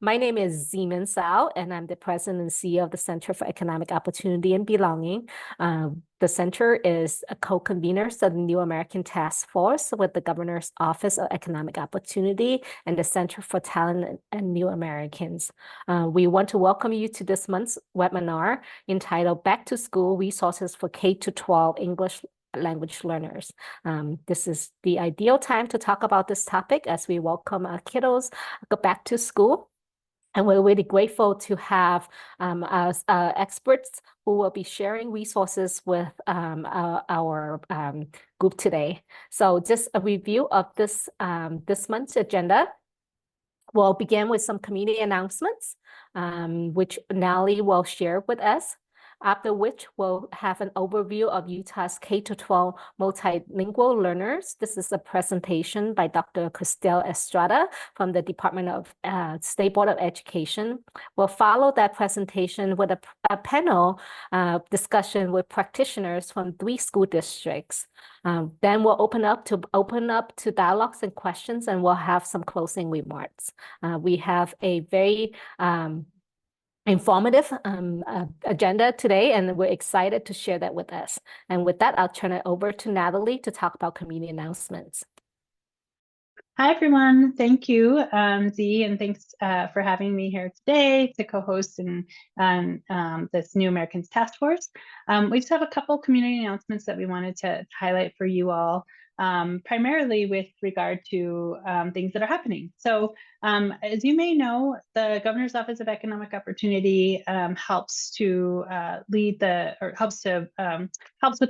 My name is Zeman Sao, and I'm the president and CEO of the Center for Economic Opportunity and Belonging. The center is a co-convener of the New American Task Force with the Governor's Office of Economic Opportunity and the Center for Talent and New Americans. We want to welcome you to this month's webinar entitled Back to School Resources for K-12 English Language Learners. This is the ideal time to talk about this topic as we welcome our kiddos go back to school. And we're really grateful to have experts who will be sharing resources with our group today. So just a review of this month's agenda. We'll begin with some community announcements, which Nally will share with us. After which we'll have an overview of Utah's K-12 multilingual learners. This is a presentation by Dr. Cristel Estrada from the Department of State Board of Education. We'll follow that presentation with a panel discussion with practitioners from 3 school districts. Then we'll open up to dialogues and questions, and we'll have some closing remarks. We have a very informative agenda today, and we're excited to share that with us. And with that, I'll turn it over to Natalie to talk about community announcements. Hi, everyone. Thank you, Dee, and thanks for having me here today to co-host in this New Americans Task Force. We just have a couple community announcements that we wanted to highlight for you all, primarily with regard to things that are happening. So as you may know, the Governor's Office of Economic Opportunity helps with the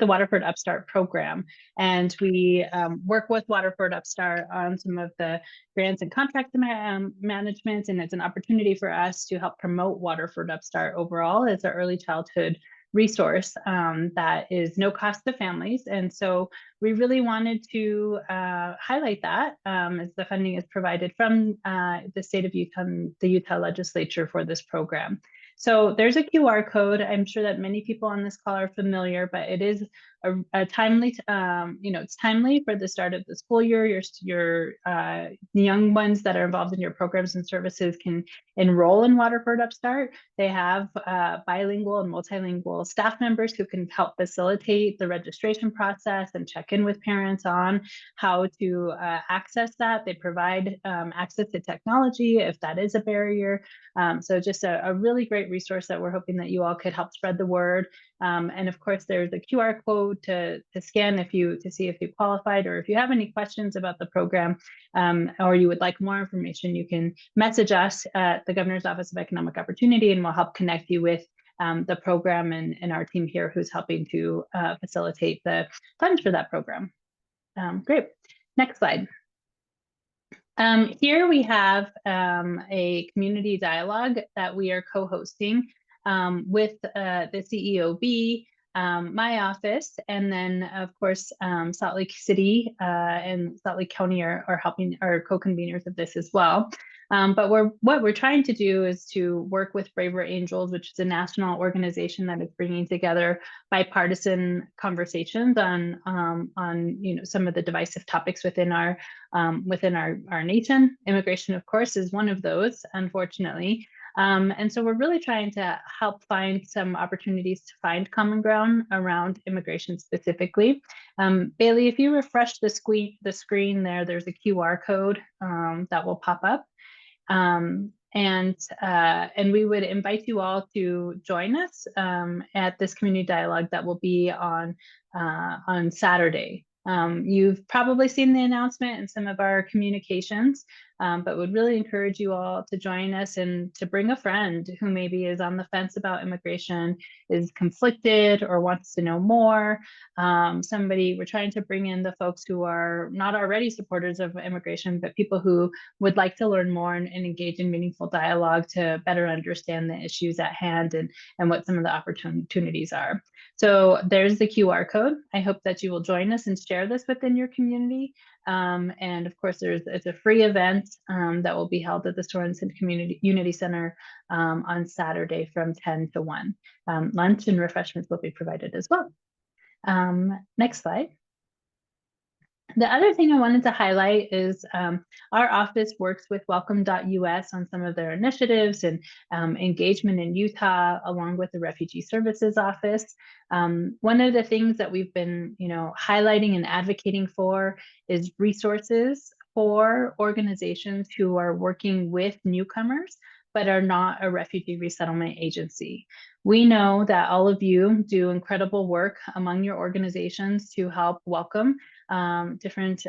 Waterford Upstart program. And we work with Waterford Upstart on some of the grants and contract management, and it's an opportunity for us to help promote Waterford Upstart overall as an early childhood resource that is no cost to families. And so we really wanted to highlight that as the funding is provided from the state of Utah and the Utah legislature for this program. So there's a QR code. I'm sure that many people on this call are familiar, but it is a timely, it's timely for the start of the school year. Your young ones that are involved in your programs and services can enroll in Waterford Upstart. They have bilingual and multilingual staff members who can help facilitate the registration process and check in with parents on how to access that. They provide access to technology if that is a barrier. So just a really great resource that we're hoping that you all could help spread the word. And of course, there's a QR code to scan to see if you qualified, or if you have any questions about the program, or you would like more information, you can message us at the Governor's Office of Economic Opportunity, and we'll help connect you with the program and our team here who's helping to facilitate the funds for that program. Great. Next slide. Here we have a community dialogue that we are co-hosting with the CEOB, my office, and then of course Salt Lake City and Salt Lake County are helping, are co-conveners of this as well. But what we're trying to do is to work with Braver Angels, which is a national organization that is bringing together bipartisan conversations on some of the divisive topics within our nation. Immigration, of course, is one of those, unfortunately. And so we're really trying to help find some opportunities to find common ground around immigration specifically. Bailey, if you refresh the screen there, there's a QR code that will pop up. And we would invite you all to join us at this community dialogue that will be on Saturday. You've probably seen the announcement in some of our communications, but would really encourage you all to join us and to bring a friend who maybe is on the fence about immigration, is conflicted, or wants to know more. We're trying to bring in the folks who are not already supporters of immigration, but people who would like to learn more and engage in meaningful dialogue to better understand the issues at hand and what some of the opportunities are. So there's the QR code. I hope that you will join us and share this within your community. And of course, it's a free event that will be held at the Sorensen Community Unity Center on Saturday from 10 to 1. Lunch and refreshments will be provided as well. Next slide. The other thing I wanted to highlight is our office works with Welcome.us on some of their initiatives and engagement in Utah, along with the Refugee Services Office. One of the things that we've been, highlighting and advocating for is resources for organizations who are working with newcomers, but are not a refugee resettlement agency. We know that all of you do incredible work among your organizations to help welcome different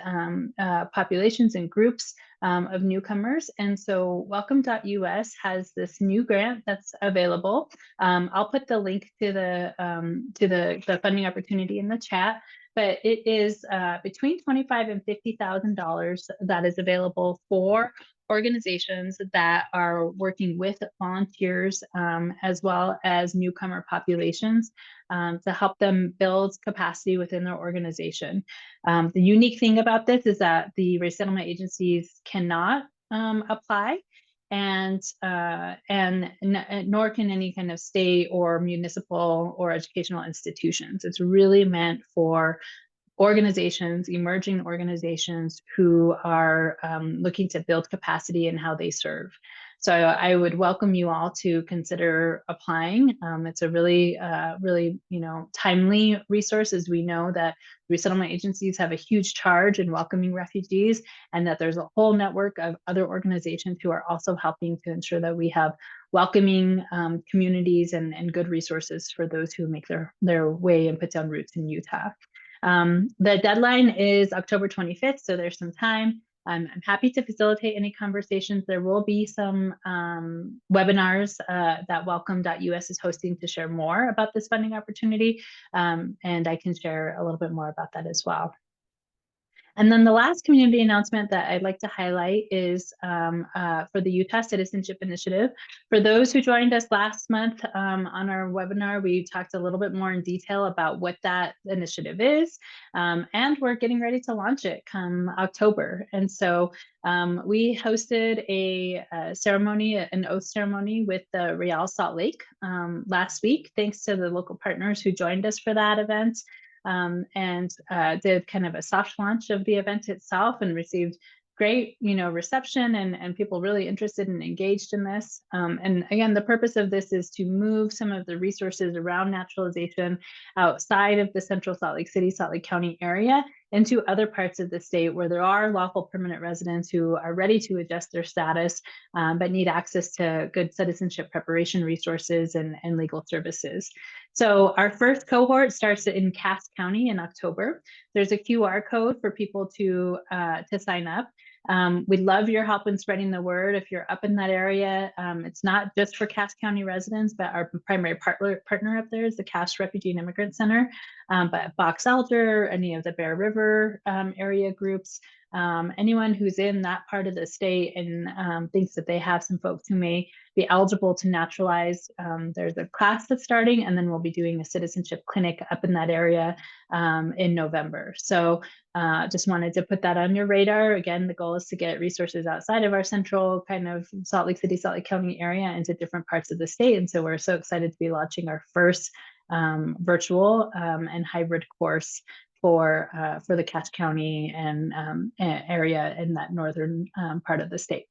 populations and groups of newcomers. And so Welcome.us has this new grant that's available. I'll put the link to the funding opportunity in the chat, but it is between $25,000 and $50,000 that is available for organizations that are working with volunteers as well as newcomer populations to help them build capacity within their organization. The unique thing about this is that the resettlement agencies cannot apply, and nor can any kind of state or municipal or educational institutions. It's really meant for organizations, emerging organizations who are looking to build capacity in how they serve. So I would welcome you all to consider applying. It's a really, timely resource, as we know that resettlement agencies have a huge charge in welcoming refugees, and that there's a whole network of other organizations who are also helping to ensure that we have welcoming communities and good resources for those who make their way and put down roots in Utah. The deadline is October 25th, so there's some time. I'm happy to facilitate any conversations. There will be some webinars that Welcome.us is hosting to share more about this funding opportunity, and I can share a little bit more about that as well. And then the last community announcement that I'd like to highlight is for the Utah Citizenship Initiative. For those who joined us last month on our webinar, we talked a little bit more in detail about what that initiative is, and we're getting ready to launch it come October. And so we hosted a ceremony, an oath ceremony with the Real Salt Lake last week, thanks to the local partners who joined us for that event. And did kind of a soft launch of the event itself and received great, reception and people really interested and engaged in this. And again, the purpose of this is to move some of the resources around naturalization outside of the central Salt Lake City, Salt Lake County area into other parts of the state where there are lawful permanent residents who are ready to adjust their status, but need access to good citizenship preparation resources and legal services. So our first cohort starts in Cass County in October. There's a QR code for people to sign up. We'd love your help in spreading the word if you're up in that area. It's not just for Cass County residents, but our primary partner up there is the Cass Refugee and Immigrant Center. But Box Elder, any of the Bear River area groups, anyone who's in that part of the state and thinks that they have some folks who may be eligible to naturalize. There's a class that's starting, and then we'll be doing a citizenship clinic up in that area in November. So just wanted to put that on your radar. Again, the goal is to get resources outside of our central kind of Salt Lake City, Salt Lake County area into different parts of the state. And so we're so excited to be launching our first virtual and hybrid course for the Cass County and area in that northern part of the state.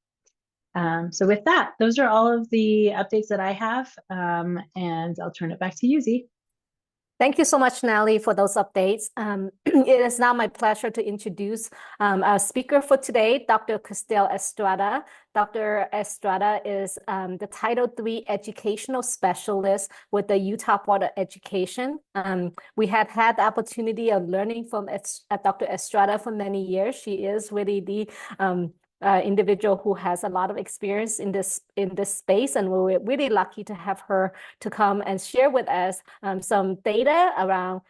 So with that, those are all of the updates that I have, and I'll turn it back to you, Z. Thank you so much, Nellie, for those updates. It is now my pleasure to introduce our speaker for today, Dr. Cristel Estrada. Dr. Estrada is the Title III Educational Specialist with the Utah Board of Education. We have had the opportunity of learning from Dr. Estrada for many years. She is really the individual who has a lot of experience in this space, and we're really lucky to have her to come and share with us some data around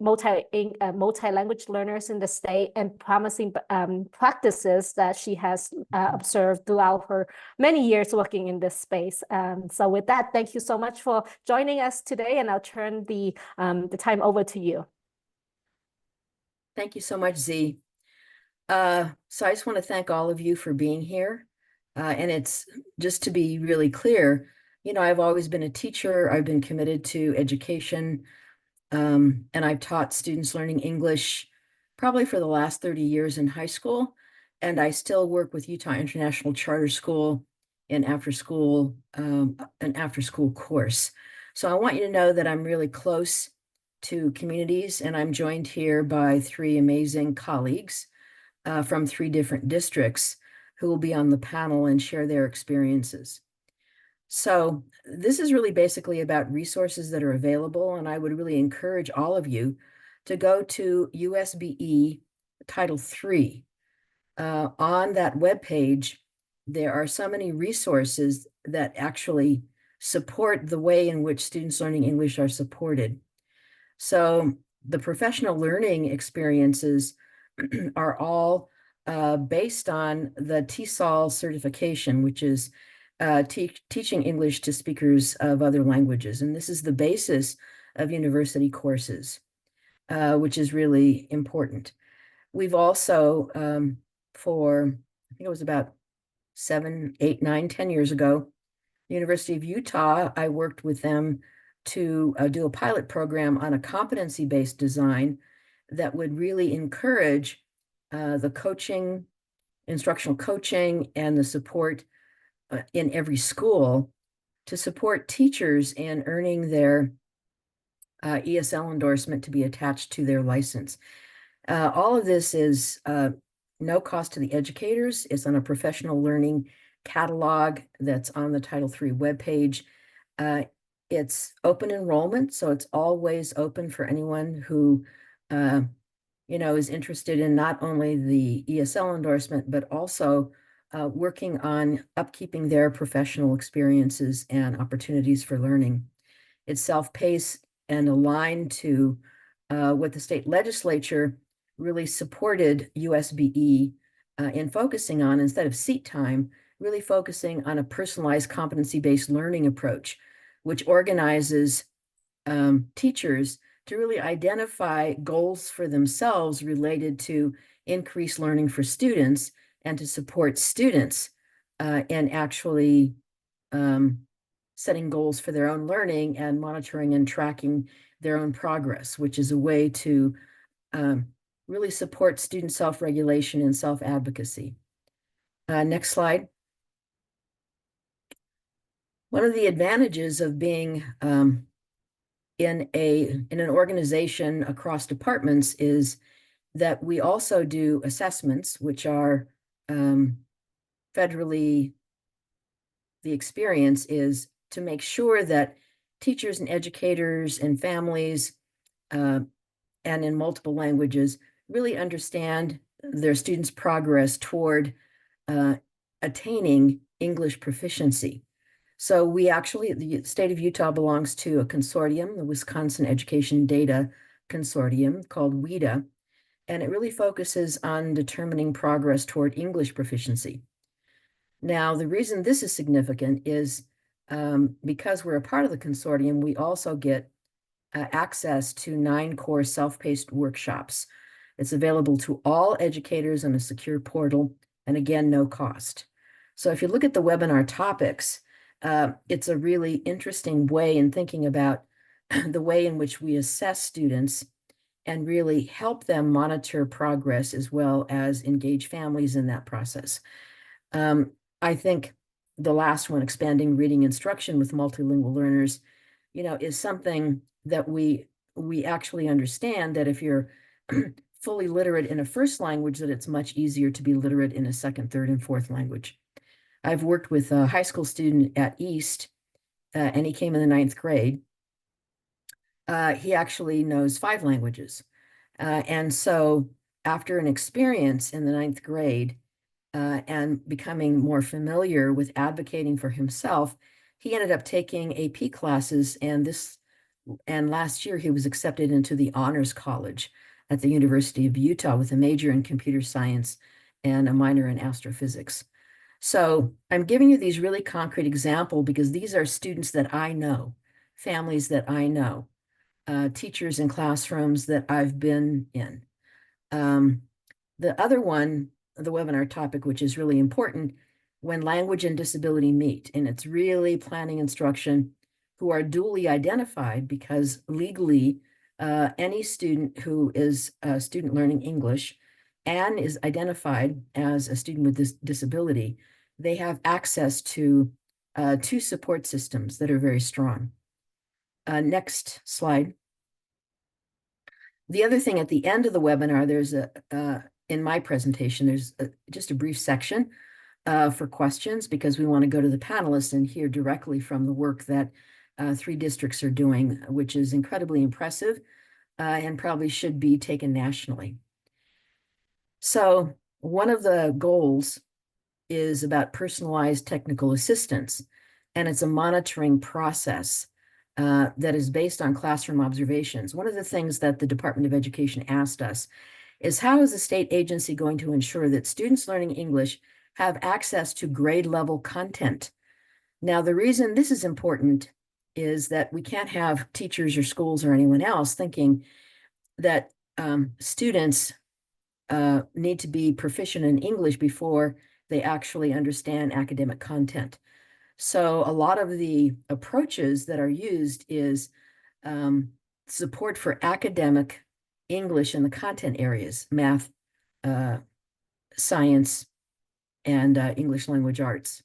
multi-language learners in the state and promising practices that she has observed throughout her many years working in this space. So with that, thank you so much for joining us today, and I'll turn the time over to you. Thank you so much, Z. So I just want to thank all of you for being here. And it's just to be really clear, I've always been a teacher. I've been committed to education, and I've taught students learning English probably for the last 30 years in high school. And I still work with Utah International Charter School in an after school course. So I want you to know that I'm really close to communities, and I'm joined here by three amazing colleagues from three different districts who will be on the panel and share their experiences. So this is really basically about resources that are available, and I would really encourage all of you to go to USBE Title III. On that webpage, there are so many resources that actually support the way in which students learning English are supported. So the professional learning experiences are all based on the TESOL certification, which is teaching English to speakers of other languages. And this is the basis of university courses, which is really important. We've also, I think it was about 7, 8, 9, 10 years ago, the University of Utah, I worked with them to do a pilot program on a competency-based design that would really encourage the coaching, instructional coaching, and the support in every school to support teachers in earning their ESL endorsement to be attached to their license. All of this is no cost to the educators. It's on a professional learning catalog that's on the Title III webpage. It's open enrollment, so it's always open for anyone who is interested in not only the ESL endorsement, but also working on upkeeping their professional experiences and opportunities for learning. It's self-paced and aligned to what the state legislature really supported USBE in focusing on, instead of seat time, really focusing on a personalized competency-based learning approach, which organizes teachers to really identify goals for themselves related to increased learning for students and to support students in actually setting goals for their own learning and monitoring and tracking their own progress, which is a way to really support student self-regulation and self-advocacy. Next slide. One of the advantages of being in an organization across departments is that we also do assessments, which are federally, the experience is to make sure that teachers and educators and families and in multiple languages really understand their students' progress toward attaining English proficiency. So we actually, the state of Utah belongs to a consortium, the Wisconsin Education Data Consortium, called WEDA, and it really focuses on determining progress toward English proficiency. Now, the reason this is significant is because we're a part of the consortium, we also get access to 9 core self-paced workshops. It's available to all educators on a secure portal, and again, no cost. So if you look at the webinar topics, it's a really interesting way in thinking about the way in which we assess students and really help them monitor progress as well as engage families in that process. I think the last one, expanding reading instruction with multilingual learners, is something that we actually understand that if you're fully literate in a first language, that it's much easier to be literate in a second, third, and fourth language. I've worked with a high school student at East, and he came in the 9th grade. He actually knows 5 languages. And so after an experience in the 9th grade and becoming more familiar with advocating for himself, he ended up taking AP classes, and last year he was accepted into the Honors College at the University of Utah with a major in computer science and a minor in astrophysics. So I'm giving you these really concrete examples because these are students that I know, families that I know, teachers in classrooms that I've been in. The other one, the webinar topic, which is really important, when language and disability meet, and it's really planning instruction who are dually identified because legally any student who is a student learning English and is identified as a student with this disability, they have access to two support systems that are very strong. Next slide. The other thing at the end of the webinar, there's in my presentation, there's just a brief section for questions, because we want to go to the panelists and hear directly from the work that 3 districts are doing, which is incredibly impressive and probably should be taken nationally. So one of the goals is about personalized technical assistance, and it's a monitoring process that is based on classroom observations. One of the things that the Department of Education asked us is, how is the state agency going to ensure that students learning English have access to grade level content? Now, the reason this is important is that we can't have teachers or schools or anyone else thinking that students need to be proficient in English before they actually understand academic content. So a lot of the approaches that are used is support for academic English in the content areas, math, science, and English language arts.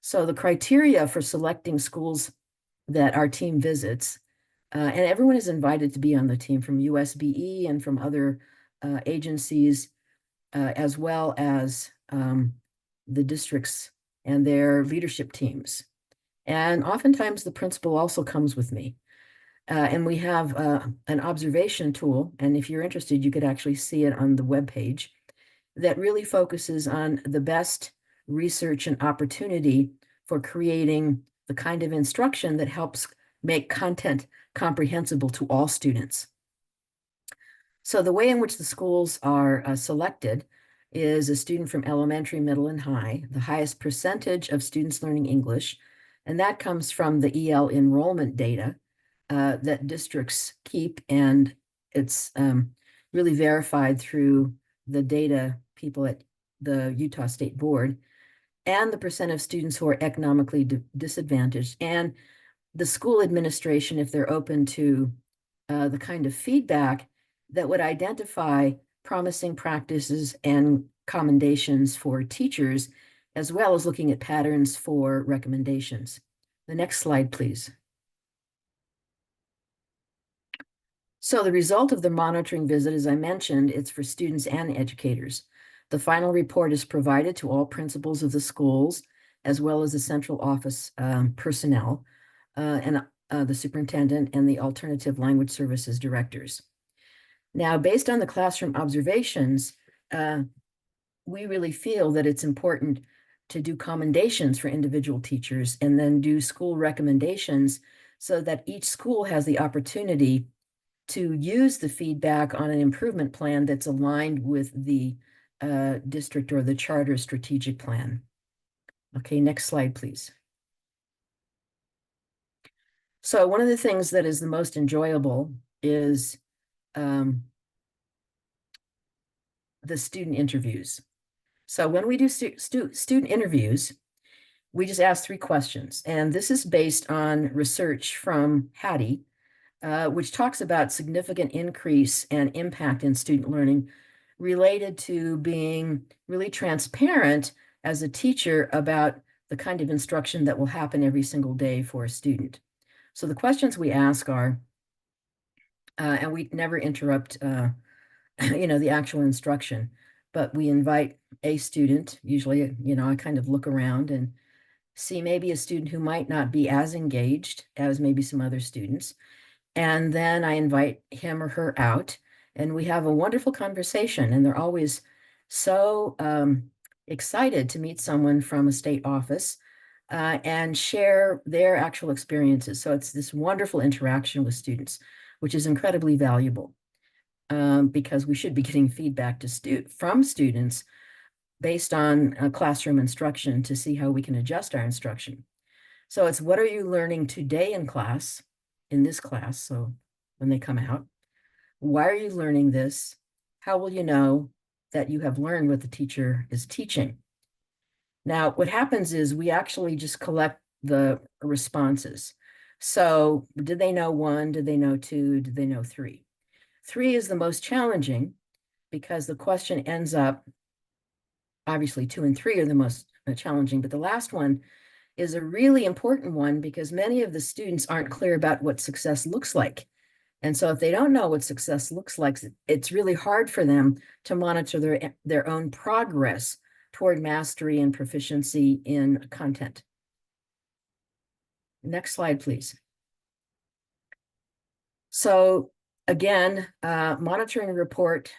So the criteria for selecting schools that our team visits, and everyone is invited to be on the team from USBE and from other agencies, as well as the districts and their leadership teams. And oftentimes the principal also comes with me. And we have an observation tool, and if you're interested, you could actually see it on the webpage, that really focuses on the best research and opportunity for creating the kind of instruction that helps make content comprehensible to all students. So the way in which the schools are selected is a student from elementary, middle, and high, the highest percentage of students learning English, and that comes from the EL enrollment data that districts keep, and it's really verified through the data people at the Utah State Board, and the percent of students who are economically disadvantaged, and the school administration, if they're open to the kind of feedback that would identify promising practices and commendations for teachers, as well as looking at patterns for recommendations. The next slide, please. So the result of the monitoring visit, as I mentioned, it's for students and educators. The final report is provided to all principals of the schools, as well as the central office personnel, and the superintendent and the alternative language services directors. Now, based on the classroom observations, we really feel that it's important to do commendations for individual teachers and then do school recommendations so that each school has the opportunity to use the feedback on an improvement plan that's aligned with the district or the charter strategic plan. Okay, next slide, please. So one of the things that is the most enjoyable is the student interviews. So when we do student interviews, we just ask 3 questions. And this is based on research from Hattie, which talks about significant increase and impact in student learning related to being really transparent as a teacher about the kind of instruction that will happen every single day for a student. So the questions we ask are, and we never interrupt, the actual instruction, but we invite a student, usually, I kind of look around and see maybe a student who might not be as engaged as maybe some other students. And then I invite him or her out, and we have a wonderful conversation. And they're always so excited to meet someone from a state office and share their actual experiences. So it's this wonderful interaction with students, which is incredibly valuable because we should be getting feedback from students based on classroom instruction to see how we can adjust our instruction. So it's, what are you learning today in class, in this class? So when they come out, why are you learning this? How will you know that you have learned what the teacher is teaching? Now, what happens is we actually just collect the responses. So did they know 1? Did they know 2? Did they know 3? 3 is the most challenging because the question ends up, obviously 2 and 3 are the most challenging, but the last one is a really important one because many of the students aren't clear about what success looks like. And so if they don't know what success looks like, it's really hard for them to monitor their own progress toward mastery and proficiency in content. Next slide, please. So again, monitoring report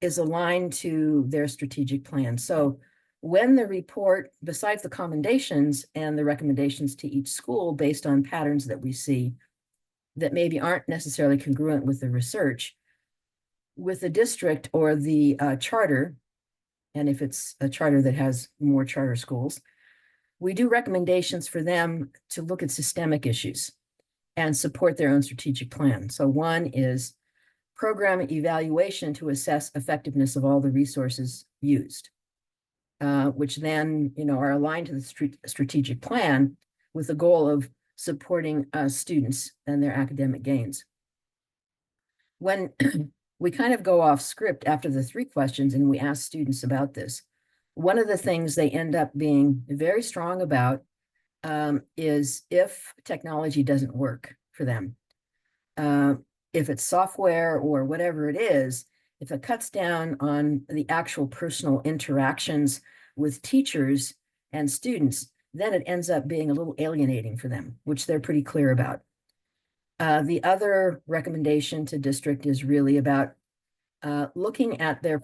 is aligned to their strategic plan. So when the report, besides the commendations and the recommendations to each school based on patterns that we see that maybe aren't necessarily congruent with the research, with the district or the charter, and if it's a charter that has more charter schools, we do recommendations for them to look at systemic issues and support their own strategic plan. So one is program evaluation to assess effectiveness of all the resources used, which then, are aligned to the strategic plan with the goal of supporting students and their academic gains. When we kind of go off script after the 3 questions and we ask students about this, one of the things they end up being very strong about is if technology doesn't work for them. If it's software or whatever it is, if it cuts down on the actual personal interactions with teachers and students, then it ends up being a little alienating for them, which they're pretty clear about. The other recommendation to district is really about looking at their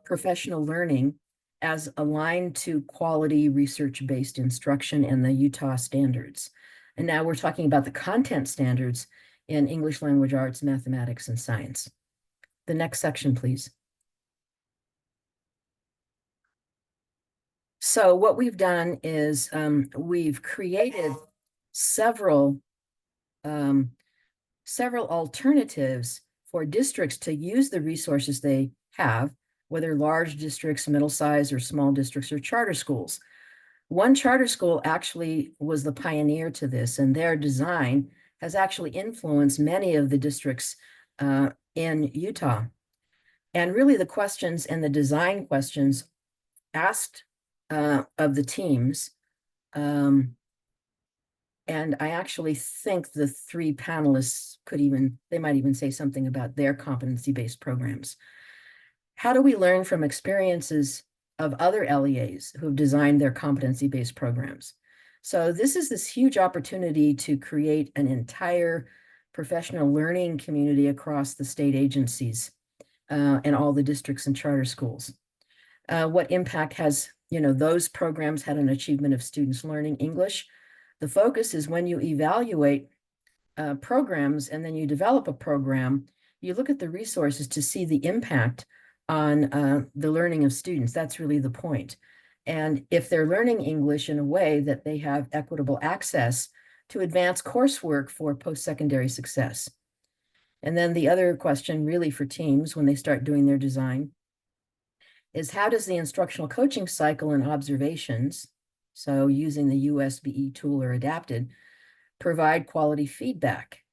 professional learning as aligned to quality research-based instruction and the Utah standards. And now we're talking about the content standards in English language arts, mathematics, and science. The next section, please. So what we've done is we've created several alternatives for districts to use the resources they have, whether large districts, middle-sized, or small districts, or charter schools. One charter school actually was the pioneer to this, and their design has actually influenced many of the districts in Utah. And really the questions and the design questions asked of the teams, and I actually think the 3 panelists they might even say something about their competency-based programs. How do we learn from experiences of other LEAs who have designed their competency-based programs? So this is this huge opportunity to create an entire professional learning community across the state agencies and all the districts and charter schools. What impact has, those programs had on achievement of students learning English? The focus is when you evaluate programs and then you develop a program, you look at the resources to see the impact on the learning of students. That's really the point. And if they're learning English in a way that they have equitable access to advanced coursework for post-secondary success. And then the other question really for teams when they start doing their design is how does the instructional coaching cycle and observations, so using the USBE tool or adapted, provide quality feedback?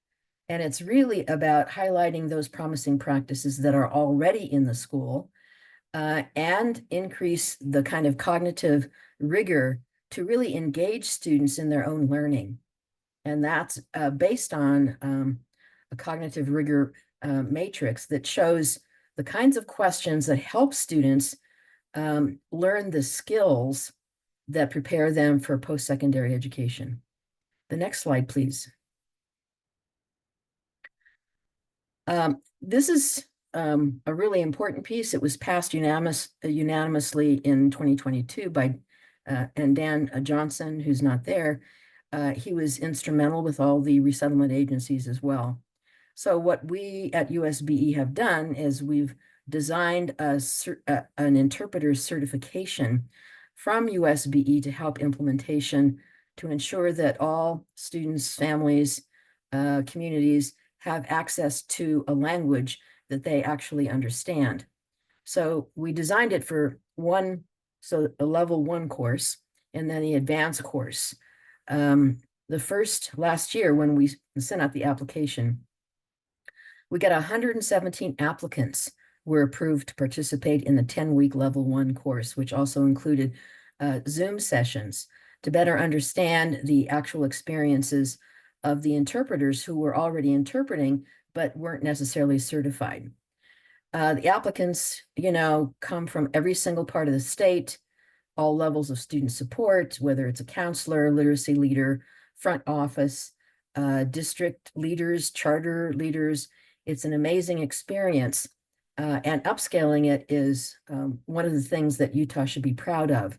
And it's really about highlighting those promising practices that are already in the school and increase the kind of cognitive rigor to really engage students in their own learning. And that's based on a cognitive rigor matrix that shows the kinds of questions that help students learn the skills that prepare them for post-secondary education. The next slide, please. This is a really important piece. It was passed unanimously in 2022 by and Dan Johnson, who's not there. He was instrumental with all the resettlement agencies as well. So what we at USBE have done is we've designed an interpreter certification from USBE to help implementation to ensure that all students, families, communities have access to a language that they actually understand. So we designed it for a level 1 course and then the advanced course. Last year when we sent out the application, we got 117 applicants were approved to participate in the 10-week level 1 course, which also included Zoom sessions to better understand the actual experiences of the interpreters who were already interpreting but weren't necessarily certified. The applicants, come from every single part of the state, all levels of student support, whether it's a counselor, literacy leader, front office, district leaders, charter leaders. It's an amazing experience. And upscaling it is one of the things that Utah should be proud of.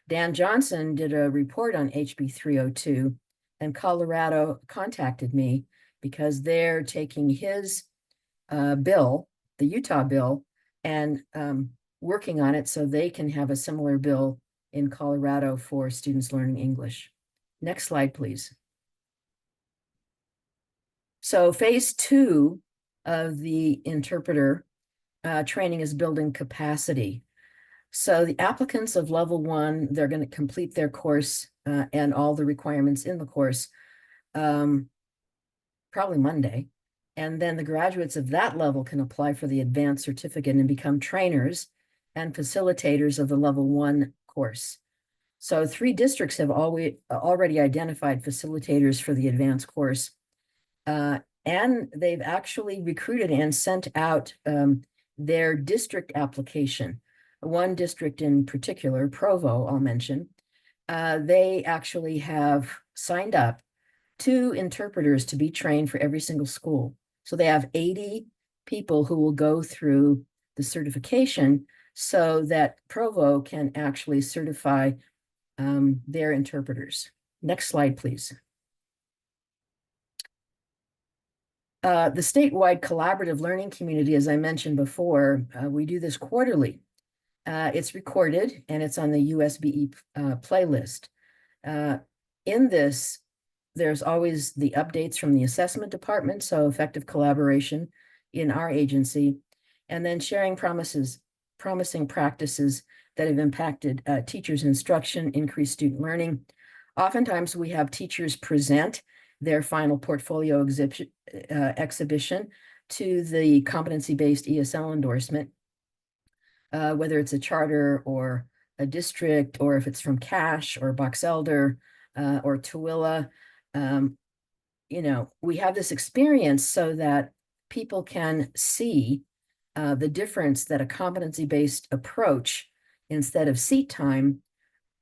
Dan Johnson did a report on HB 302, and Colorado contacted me because they're taking his bill, the Utah bill, and working on it so they can have a similar bill in Colorado for students learning English. Next slide, please. So phase 2 of the interpreter training is building capacity. So the applicants of level 1, they're going to complete their course and all the requirements in the course probably Monday. And then the graduates of that level can apply for the advanced certificate and become trainers and facilitators of the level 1 course. So 3 districts have already identified facilitators for the advanced course. And they've actually recruited and sent out their district application. One district in particular, Provo, I'll mention, they actually have signed up 2 interpreters to be trained for every single school. So they have 80 people who will go through the certification so that Provo can actually certify their interpreters. Next slide, please. The statewide collaborative learning community, as I mentioned before, we do this quarterly. It's recorded and it's on the USBE playlist. In this, there's always the updates from the assessment department, so effective collaboration in our agency, and then sharing promising practices that have impacted teachers' instruction, increased student learning. Oftentimes, we have teachers present their final portfolio exhibition to the competency-based ESL endorsement, whether it's a charter or a district, or if it's from Cache or Box Elder or Tooele. We have this experience so that people can see the difference that a competency-based approach instead of seat time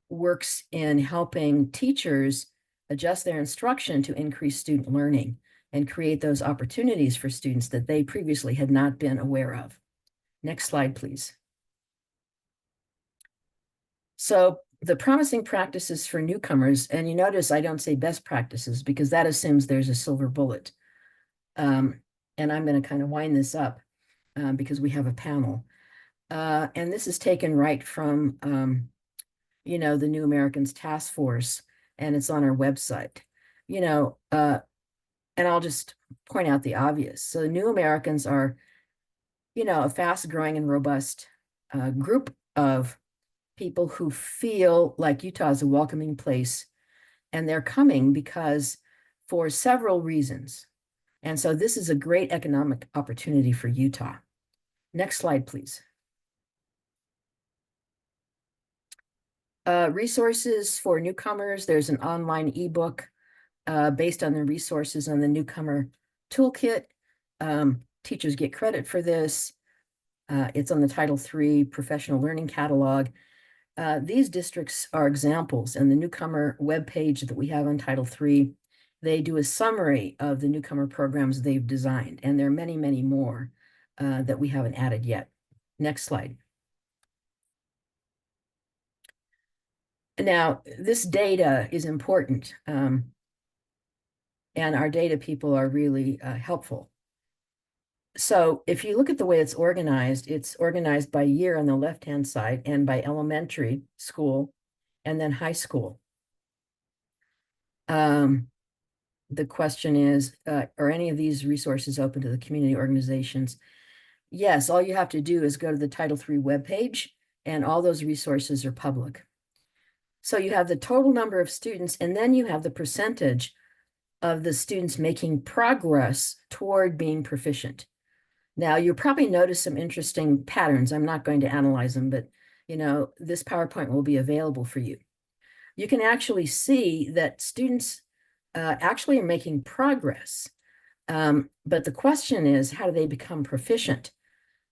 works in helping teachers adjust their instruction to increase student learning and create those opportunities for students that they previously had not been aware of. Next slide, please. So the promising practices for newcomers, and you notice I don't say best practices because that assumes there's a silver bullet. And I'm going to kind of wind this up because we have a panel. And this is taken right from, the New Americans Task Force, and it's on our website. And I'll just point out the obvious. So the New Americans are, a fast-growing and robust group of people who feel like Utah is a welcoming place, and they're coming because for several reasons. And so this is a great economic opportunity for Utah. Next slide, please. Resources for newcomers. There's an online ebook based on the resources on the newcomer toolkit. Teachers get credit for this. It's on the Title III Professional Learning Catalog. These districts are examples, and the newcomer webpage that we have on Title III, they do a summary of the newcomer programs they've designed, and there are many, many more that we haven't added yet. Next slide. Now, this data is important, and our data people are really helpful. So if you look at the way it's organized by year on the left-hand side and by elementary school and then high school. The question is, are any of these resources open to the community organizations? Yes, all you have to do is go to the Title III webpage, and all those resources are public. So you have the total number of students, and then you have the percentage of the students making progress toward being proficient. Now, you'll probably notice some interesting patterns. I'm not going to analyze them, but this PowerPoint will be available for you. You can actually see that students actually are making progress. But the question is, how do they become proficient?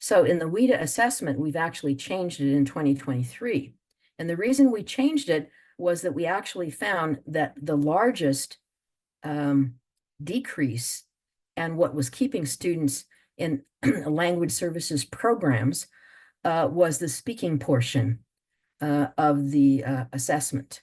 So in the WIDA assessment, we've actually changed it in 2023. And the reason we changed it was that we actually found that the largest decrease and what was keeping students in language services programs was the speaking portion of the assessment.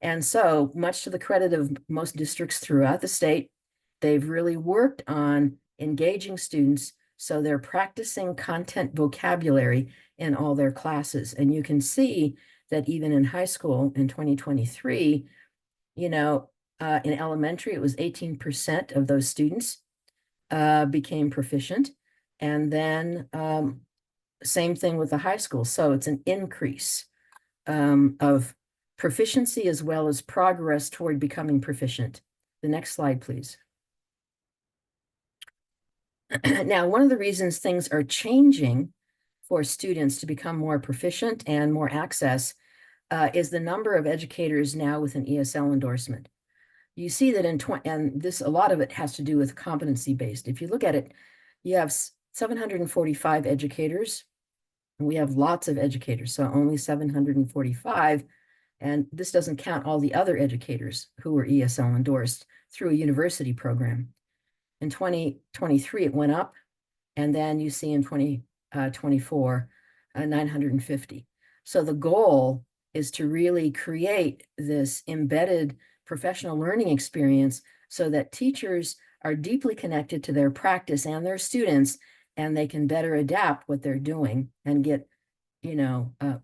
And so, much to the credit of most districts throughout the state, they've really worked on engaging students so they're practicing content vocabulary in all their classes. And you can see that even in high school in 2023, in elementary, it was 18% of those students became proficient. And then same thing with the high school. So it's an increase of proficiency as well as progress toward becoming proficient. The next slide, please. Now, one of the reasons things are changing for students to become more proficient and more access is the number of educators now with an ESL endorsement. You see that a lot of it has to do with competency-based. If you look at it, you have 745 educators, and we have lots of educators, so only 745. And this doesn't count all the other educators who were ESL endorsed through a university program. In 2023, it went up, and then you see in 2024, 950. So the goal is to really create this embedded professional learning experience so that teachers are deeply connected to their practice and their students, and they can better adapt what they're doing and get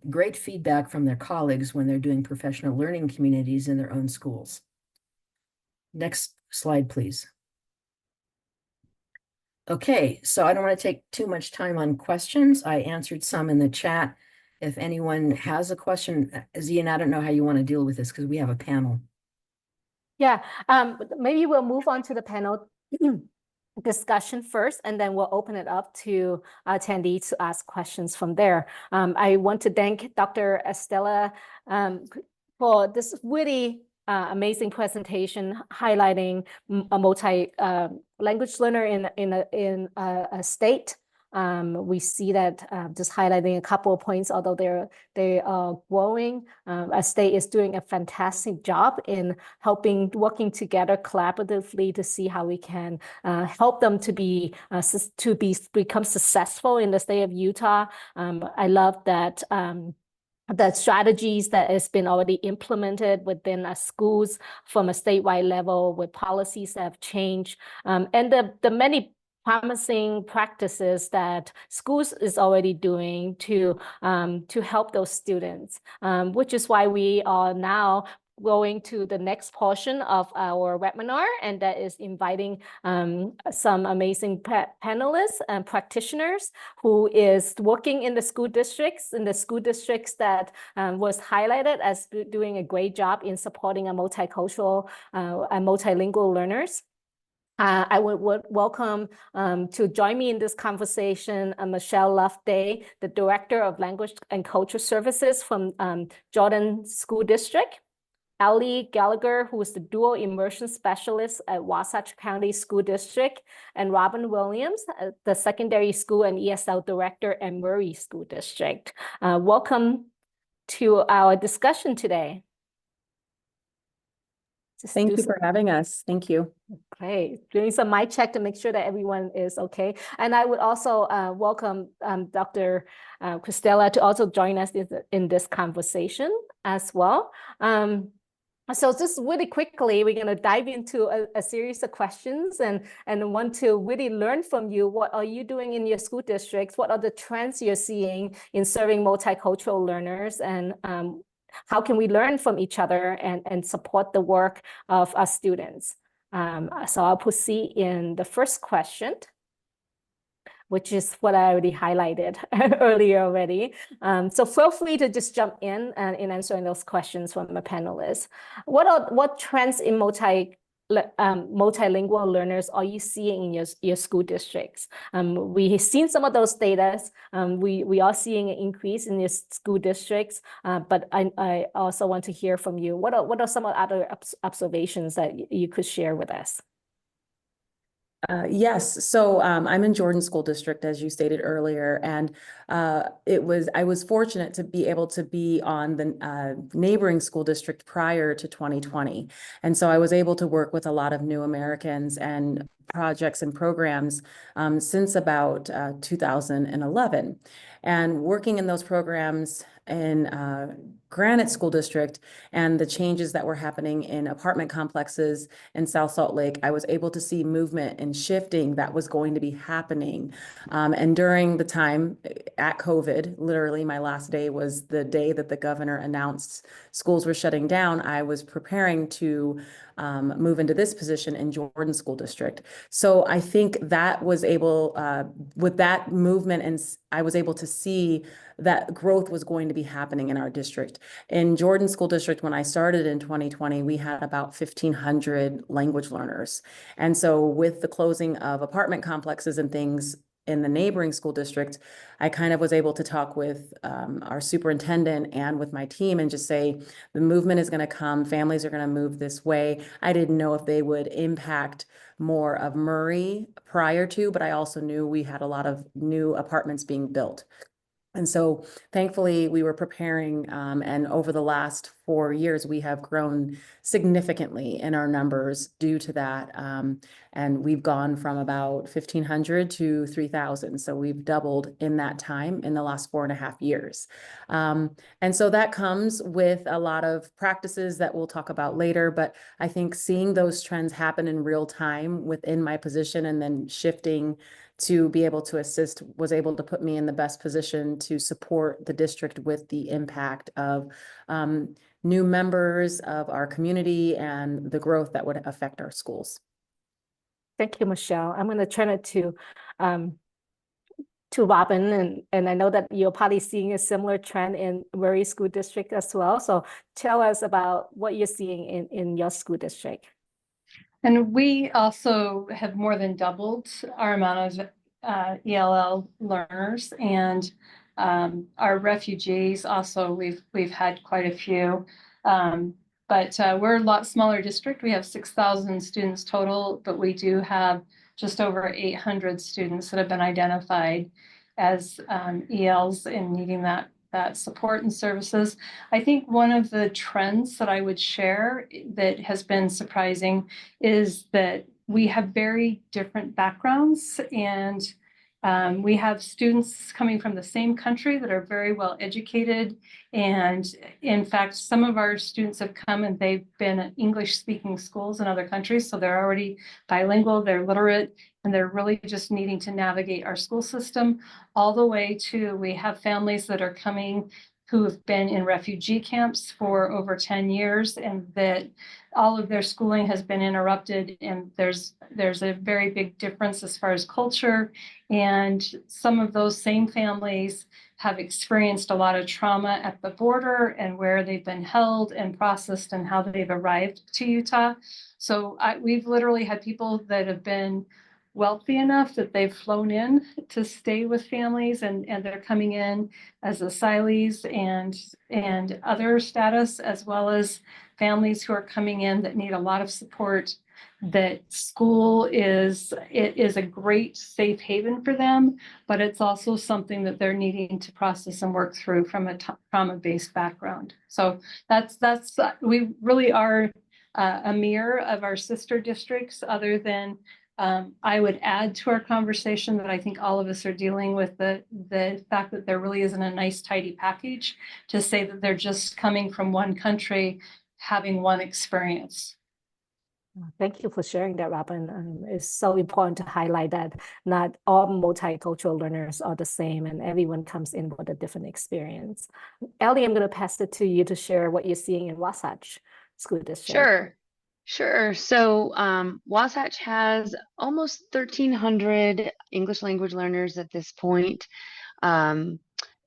great feedback from their colleagues when they're doing professional learning communities in their own schools. Next slide, please. Okay, so I don't want to take too much time on questions. I answered some in the chat. If anyone has a question, Zian, I don't know how you want to deal with this because we have a panel. Yeah, maybe we'll move on to the panel discussion first, and then we'll open it up to attendees to ask questions from there. I want to thank Dr. Estela for this really amazing presentation highlighting a multi-language learner in a state. We see that just highlighting a couple of points, although they are growing, a state is doing a fantastic job in working together collaboratively to see how we can help them to become successful in the state of Utah. I love that the strategies that has been already implemented within schools from a statewide level with policies that have changed, and the many promising practices that schools is already doing to help those students, which is why we are now going to the next portion of our webinar, and that is inviting some amazing panelists and practitioners who is working in the school districts that was highlighted as doing a great job in supporting a multicultural and multilingual learners. I would welcome to join me in this conversation, Michelle Loveday, the Director of Language and Culture Services from Jordan School District, Ali Gallagher, who is the Dual Immersion Specialist at Wasatch County School District, and Robin Williams, the Secondary School and ESL Director at Murray School District. Welcome to our discussion today. Thank you for having us. Thank you. Okay, doing some mic check to make sure that everyone is okay. And I would also welcome Dr. Cristela to also join us in this conversation as well. So just really quickly, we're going to dive into a series of questions and want to really learn from you. What are you doing in your school districts? What are the trends you're seeing in serving multicultural learners? And how can we learn from each other and support the work of our students? So I'll proceed in the first question. which is what I already highlighted earlier already. So feel free to just jump in answering those questions from the panelists. What trends in multilingual learners are you seeing in your school districts? We've seen some of those data. We are seeing an increase in your school districts, but I also want to hear from you. What are some other observations that you could share with us? Yes, so I'm in Jordan School District, as you stated earlier, and I was fortunate to be able to be on the neighboring school district prior to 2020, and so I was able to work with a lot of new Americans and projects and programs since about 2011, and working in those programs in Granite School District and the changes that were happening in apartment complexes in South Salt Lake, I was able to see movement and shifting that was going to be happening. And during the time at COVID, literally my last day was the day that the governor announced schools were shutting down. I was preparing to move into this position in Jordan School District. So I think that was able, with that movement, and I was able to see that growth was going to be happening in our district. In Jordan School District, when I started in 2020, we had about 1,500 language learners. And so with the closing of apartment complexes and things in the neighboring school district, I kind of was able to talk with our superintendent and with my team and just say, the movement is going to come, families are going to move this way. I didn't know if they would impact more of Murray prior to, but I also knew we had a lot of new apartments being built. And so thankfully we were preparing, and over the last 4 years, we have grown significantly in our numbers due to that. And we've gone from about 1,500 to 3,000. So we've doubled in that time in the last 4.5 years. And so that comes with a lot of practices that we'll talk about later. But I think seeing those trends happen in real time within my position and then shifting to be able to assist was able to put me in the best position to support the district with the impact of new members of our community and the growth that would affect our schools. Thank you, Michelle. I'm going to turn it to Robin, and I know that you're probably seeing a similar trend in Murray School District as well. So tell us about what you're seeing in your school district. And we also have more than doubled our amount of ELL learners, and our refugees also, we've had quite a few. But we're a lot smaller district. We have 6,000 students total, but we do have just over 800 students that have been identified as ELs and needing that support and services. I think one of the trends that I would share that has been surprising is that we have very different backgrounds, and we have students coming from the same country that are very well educated. And in fact, some of our students have come and they've been at English speaking schools in other countries. So they're already bilingual, they're literate, and they're really just needing to navigate our school system, all the way to, we have families that are coming who have been in refugee camps for over 10 years, and that all of their schooling has been interrupted. And there's a very big difference as far as culture. And some of those same families have experienced a lot of trauma at the border and where they've been held and processed and how they've arrived to Utah. So we've literally had people that have been wealthy enough that they've flown in to stay with families, and they're coming in as asylees and other status, as well as families who are coming in that need a lot of support. That school is a great safe haven for them, but it's also something that they're needing to process and work through from a trauma-based background. So that's we really are a mirror of our sister districts, other than I would add to our conversation that I think all of us are dealing with the fact that there really isn't a nice, tidy package to say that they're just coming from one country, having one experience. Thank you for sharing that, Robin. It's so important to highlight that not all multicultural learners are the same, and everyone comes in with a different experience. Ellie, I'm going to pass it to you to share what you're seeing in Wasatch School District. Sure. Sure. So Wasatch has almost 1,300 English language learners at this point, and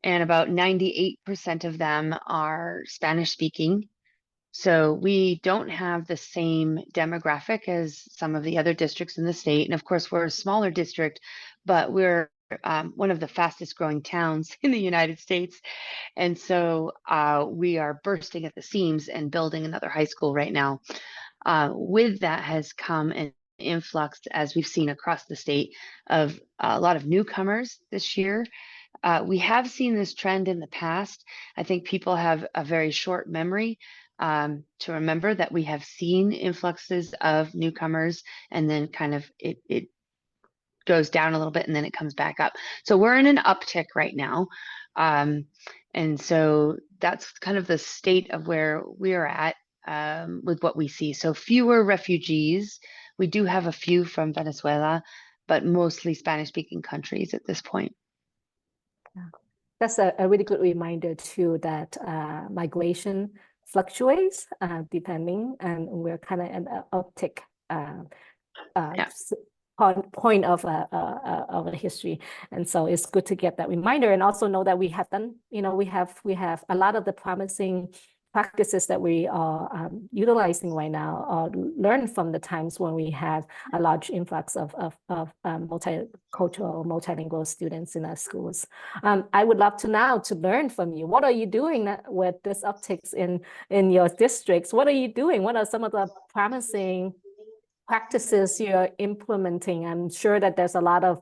about 98% of them are Spanish speaking. So we don't have the same demographic as some of the other districts in the state. And of course, we're a smaller district, but we're one of the fastest growing towns in the United States. And so we are bursting at the seams and building another high school right now. With that has come an influx, as we've seen across the state, of a lot of newcomers this year. We have seen this trend in the past. I think people have a very short memory to remember that we have seen influxes of newcomers, and then kind of it goes down a little bit and then it comes back up. So we're in an uptick right now. And so that's kind of the state of where we're at with what we see. So fewer refugees. We do have a few from Venezuela, but mostly Spanish speaking countries at this point. That's a really good reminder too that migration fluctuates depending, and we're kind of in an uptick point of a history, and so it's good to get that reminder, and also know that we have done, we have a lot of the promising practices that we are utilizing right now, or learn from the times when we have a large influx of multicultural, multilingual students in our schools. I would love to now to learn from you. What are you doing with this upticks in your districts? What are you doing? What are some of the promising practices you're implementing? I'm sure that there's a lot of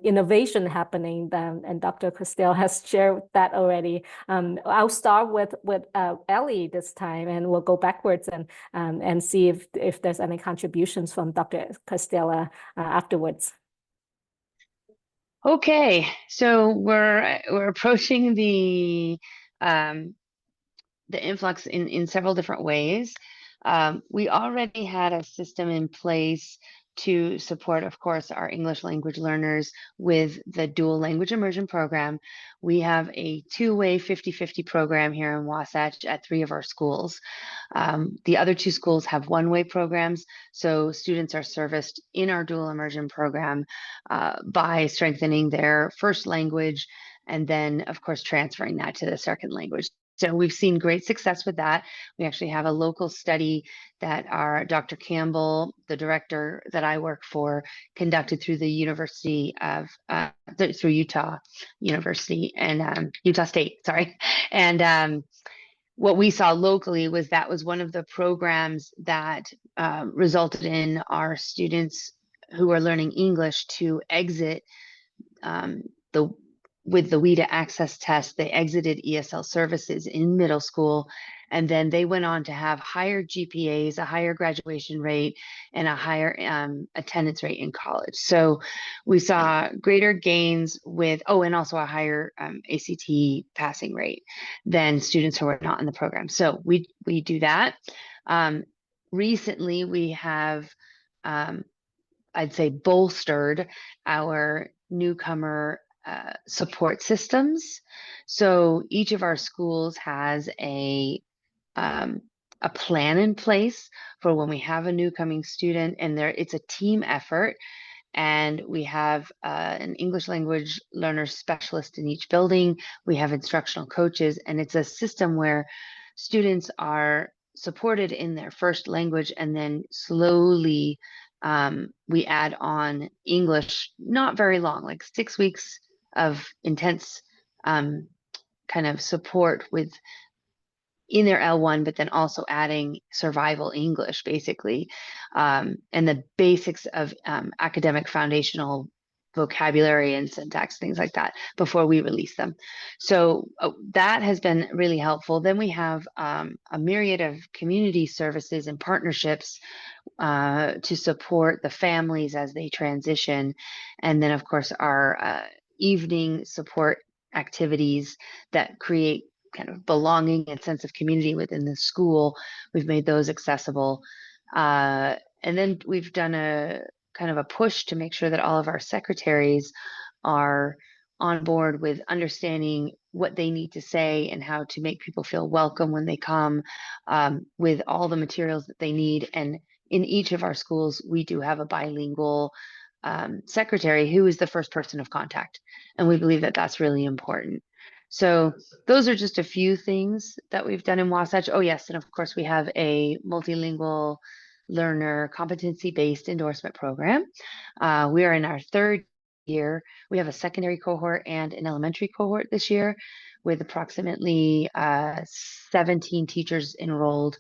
innovation happening, and Dr. Castell has shared that already. I'll start with Ellie this time, and we'll go backwards and see if there's any contributions from Dr. Castell afterwards. Okay, so we're approaching the influx in several different ways. We already had a system in place to support, of course, our English language learners with the dual language immersion program. We have a two-way 50-50 program here in Wasatch at 3 of our schools. The other 2 schools have one-way programs, so students are serviced in our dual immersion program by strengthening their first language, and then, of course, transferring that to the second language. So we've seen great success with that. We actually have a local study that our Dr. Campbell, the director that I work for, conducted through the University of, through Utah University and Utah State, sorry. And what we saw locally was that was one of the programs that resulted in our students who are learning English to exit with the WIDA access test. They exited ESL services in middle school, and then they went on to have higher GPAs, a higher graduation rate, and a higher attendance rate in college. So we saw greater gains with, and also a higher ACT passing rate than students who are not in the program. So we do that. Recently, we have, I'd say, bolstered our newcomer support systems. So each of our schools has a plan in place for when we have a new coming student, and it's a team effort. And we have an English language learner specialist in each building. We have instructional coaches, and it's a system where students are supported in their first language, and then slowly we add on English, not very long, like 6 weeks of intense kind of support with in their L1, but then also adding survival English, basically, and the basics of academic foundational vocabulary and syntax, things like that, before we release them. So that has been really helpful. Then we have a myriad of community services and partnerships to support the families as they transition. And then, of course, our evening support activities that create kind of belonging and sense of community within the school. We've made those accessible. And then we've done a kind of a push to make sure that all of our secretaries are on board with understanding what they need to say and how to make people feel welcome when they come, with all the materials that they need, and in each of our schools, we do have a bilingual secretary who is the first person of contact. And we believe that that's really important. So those are just a few things that we've done in Wasatch. Oh, yes. And of course, we have a multilingual learner competency-based endorsement program. We are in our 3rd year. We have a secondary cohort and an elementary cohort this year with approximately 17 teachers enrolled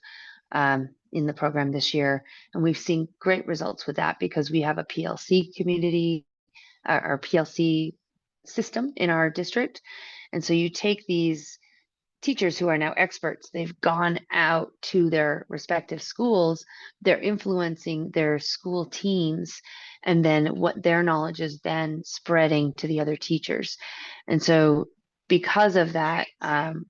in the program this year. And we've seen great results with that because we have a PLC community, our PLC system in our district. And so you take these teachers who are now experts, they've gone out to their respective schools, they're influencing their school teams, and then what their knowledge is then spreading to the other teachers. And so because of that,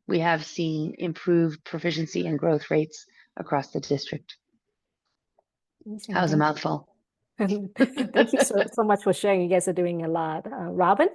we have seen improved proficiency and growth rates across the district. Amazing. That was a Thank mouthful. you. Thank you so much for sharing. You guys are doing a lot. Robin?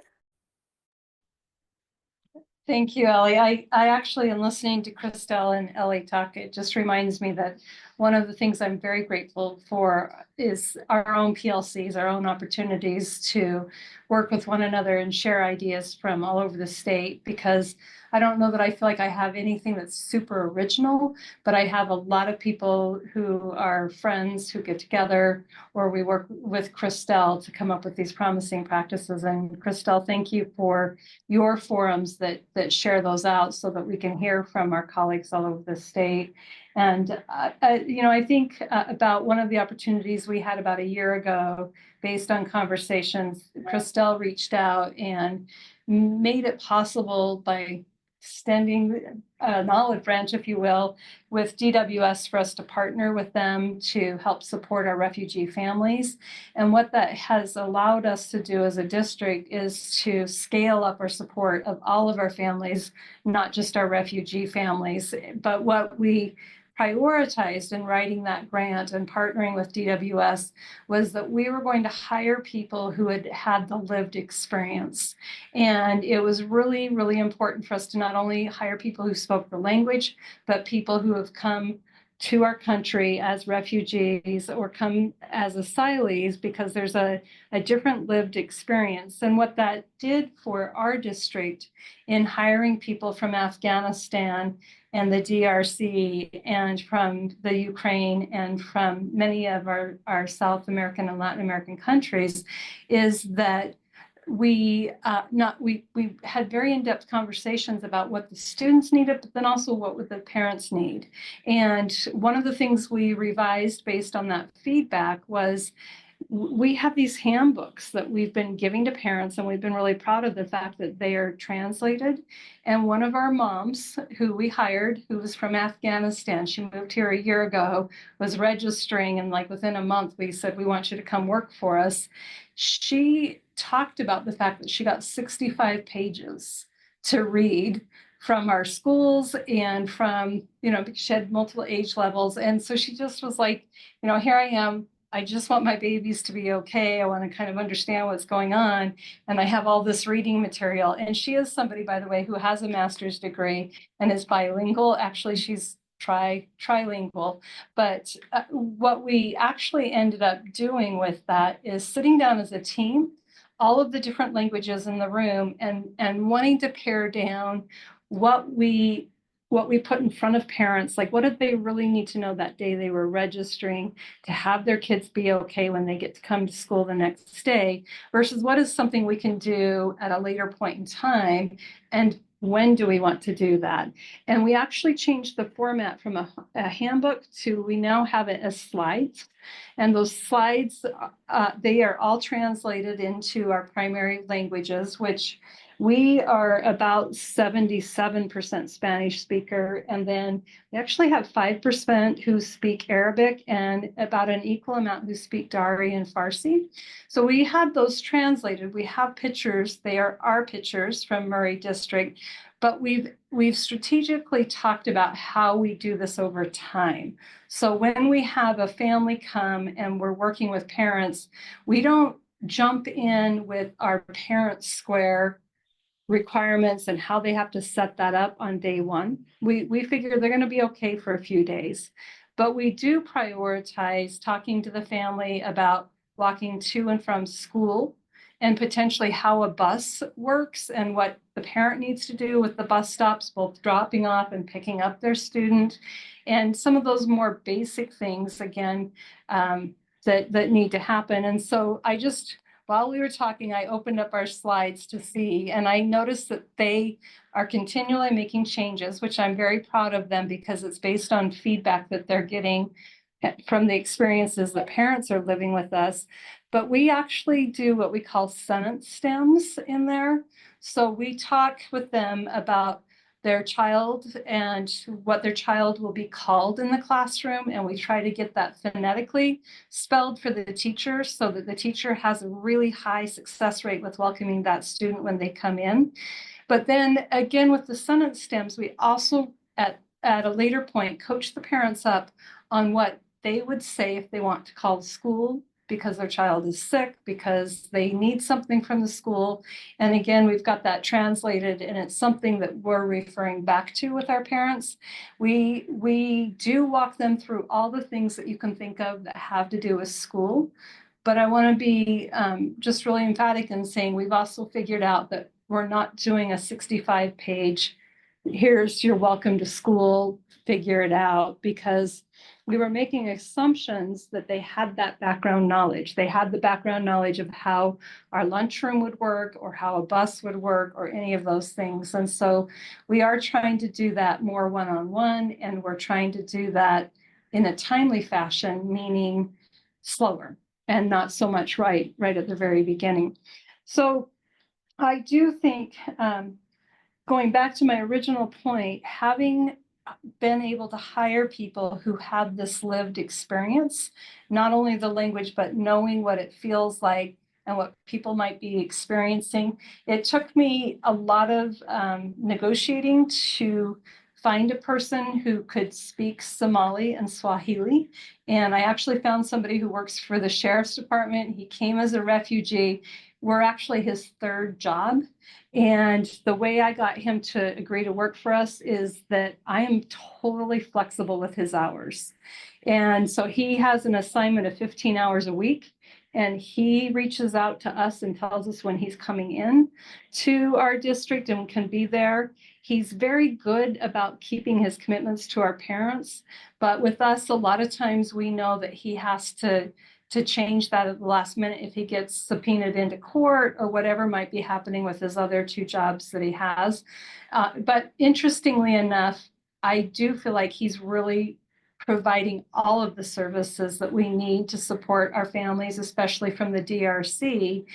Thank you, Ellie. I actually am listening to Christelle and Ellie talk. It just reminds me that one of the things I'm very grateful for is our own PLCs, our own opportunities to work with one another and share ideas from all over the state, because I don't know that I feel like I have anything that's super original, but I have a lot of people who are friends who get together, or we work with Christelle to come up with these promising practices. And Christelle, thank you for your forums that share those out so that we can hear from our colleagues all over the state. And, I think about one of the opportunities we had about a year ago, based on conversations, Christelle reached out and made it possible by extending an olive branch, if you will, with DWS for us to partner with them to help support our refugee families. And what that has allowed us to do as a district is to scale up our support of all of our families, not just our refugee families. But what we prioritized in writing that grant and partnering with DWS was that we were going to hire people who had had the lived experience. And it was really, really important for us to not only hire people who spoke the language, but people who have come to our country as refugees or come as asylees, because there's a different lived experience. And what that did for our district in hiring people from Afghanistan and the DRC and from the Ukraine and from many of our South American and Latin American countries is that we had very in-depth conversations about what the students needed, but then also what would the parents need. And one of the things we revised based on that feedback was we have these handbooks that we've been giving to parents, and we've been really proud of the fact that they are translated. And one of our moms who we hired, who was from Afghanistan, she moved here a year ago, was registering, and like within a month, we said, we want you to come work for us. She talked about the fact that she got 65 pages to read from our schools and from, she had multiple age levels. And so she just was like, here I am. I just want my babies to be okay. I want to kind of understand what's going on. And I have all this reading material. And she is somebody, by the way, who has a master's degree and is bilingual. Actually, she's trilingual. But what we actually ended up doing with that is sitting down as a team, all of the different languages in the room, and wanting to pare down what we put in front of parents, like what did they really need to know that day they were registering to have their kids be okay when they get to come to school the next day, versus what is something we can do at a later point in time, and when do we want to do that? And we actually changed the format from a handbook to, we now have it as slides. And those slides, they are all translated into our primary languages, which we are about 77% Spanish speaker, and then we actually have 5% who speak Arabic and about an equal amount who speak Dari and Farsi. So we had those translated. We have pictures. They are our pictures from Murray District, but we've strategically talked about how we do this over time. So when we have a family come and we're working with parents, we don't jump in with our parent square requirements and how they have to set that up on day one. We figure they're going to be okay for a few days. but we do prioritize talking to the family about walking to and from school and potentially how a bus works and what the parent needs to do with the bus stops, both dropping off and picking up their student. And some of those more basic things, again, that need to happen. And so I just, while we were talking, I opened up our slides to see, and I noticed that they are continually making changes, which I'm very proud of them because it's based on feedback that they're getting from the experiences that parents are living with us. But we actually do what we call sentence stems in there. So we talk with them about their child and what their child will be called in the classroom. And we try to get that phonetically spelled for the teacher so that the teacher has a really high success rate with welcoming that student when they come in. But then again, with the sentence stems, we also at a later point coach the parents up on what they would say if they want to call the school because their child is sick, because they need something from the school. And again, we've got that translated, and it's something that we're referring back to with our parents. We do walk them through all the things that you can think of that have to do with school. But I want to be just really emphatic in saying we've also figured out that we're not doing a 65-page, here's your welcome to school, figure it out, because we were making assumptions that they had that background knowledge. They had the background knowledge of how our lunchroom would work or how a bus would work or any of those things. And so we are trying to do that more one-on-one, and we're trying to do that in a timely fashion, meaning slower and not so much right at the very beginning. So I do think, going back to my original point, having been able to hire people who have this lived experience, not only the language, but knowing what it feels like and what people might be experiencing. It took me a lot of negotiating to find a person who could speak Somali and Swahili. And I actually found somebody who works for the sheriff's department. He came as a refugee. We're actually his third job. And the way I got him to agree to work for us is that I am totally flexible with his hours. And so he has an assignment of 15 hours a week, and he reaches out to us and tells us when he's coming in to our district and can be there. He's very good about keeping his commitments to our parents, but with us, a lot of times we know that he has to change that at the last minute if he gets subpoenaed into court or whatever might be happening with his other two jobs that he has. But interestingly enough, I do feel like he's really providing all of the services that we need to support our families, especially from the DRC,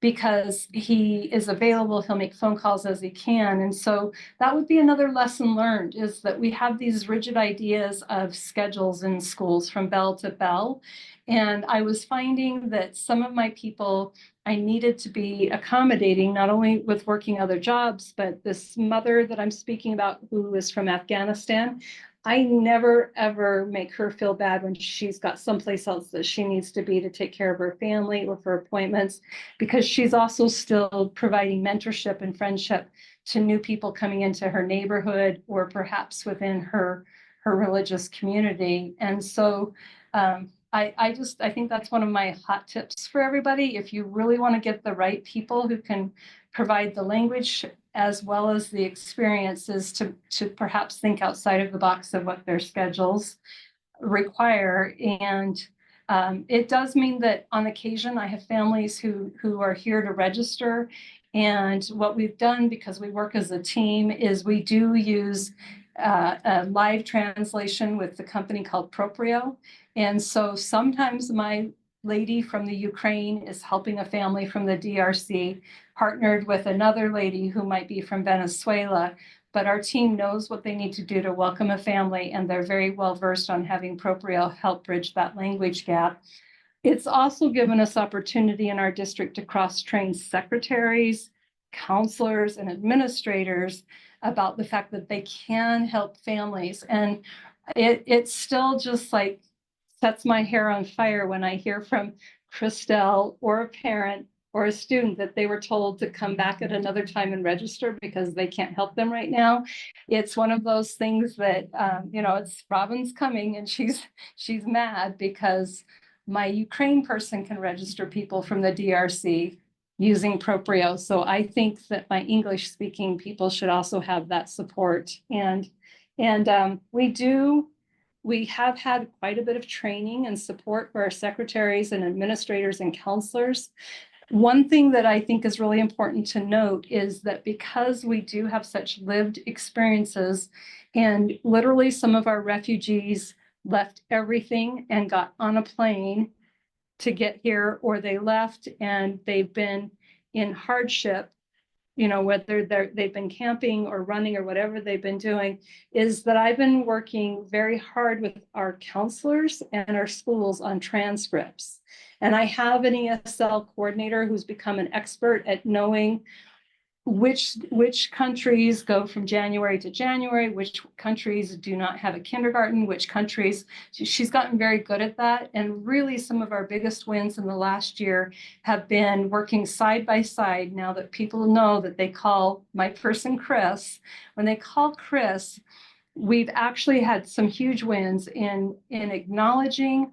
because he is available, he'll make phone calls as he can. And so that would be another lesson learned, is that we have these rigid ideas of schedules in schools from bell to bell. And I was finding that some of my people, I needed to be accommodating, not only with working other jobs, but this mother that I'm speaking about who is from Afghanistan, I never, ever make her feel bad when she's got someplace else that she needs to be to take care of her family or for appointments, because she's also still providing mentorship and friendship to new people coming into her neighborhood or perhaps within her religious community. And so I think that's one of my hot tips for everybody. If you really want to get the right people who can provide the language as well as the experiences, to perhaps think outside of the box of what their schedules require. And it does mean that on occasion I have families who are here to register. And what we've done, because we work as a team, is we do use a live translation with the company called Proprio. And so sometimes my lady from the Ukraine is helping a family from the DRC, partnered with another lady who might be from Venezuela. But our team knows what they need to do to welcome a family, and they're very well versed on having Proprio help bridge that language gap. It's also given us opportunity in our district to cross-train secretaries, counselors, and administrators about the fact that they can help families. And it still just like sets my hair on fire when I hear from Christelle or a parent or a student that they were told to come back at another time and register because they can't help them right now. It's one of those things that, you know, it's Robin's coming and she's mad because my Ukraine person can register people from the DRC using Proprio. So I think that my English speaking people should also have that support. And we have had quite a bit of training and support for our secretaries and administrators and counselors. One thing that I think is really important to note is that because we do have such lived experiences, and literally some of our refugees left everything and got on a plane to get here, or they left and they've been in hardship, you know, whether they've been camping or running or whatever they've been doing, is that I've been working very hard with our counselors and our schools on transcripts. And I have an ESL coordinator who's become an expert at knowing which countries go from January to January, which countries do not have a kindergarten, which countries, she's gotten very good at that. And really some of our biggest wins in the last year have been working side by side. Now that people know that they call my person Chris, when they call Chris, we've actually had some huge wins in acknowledging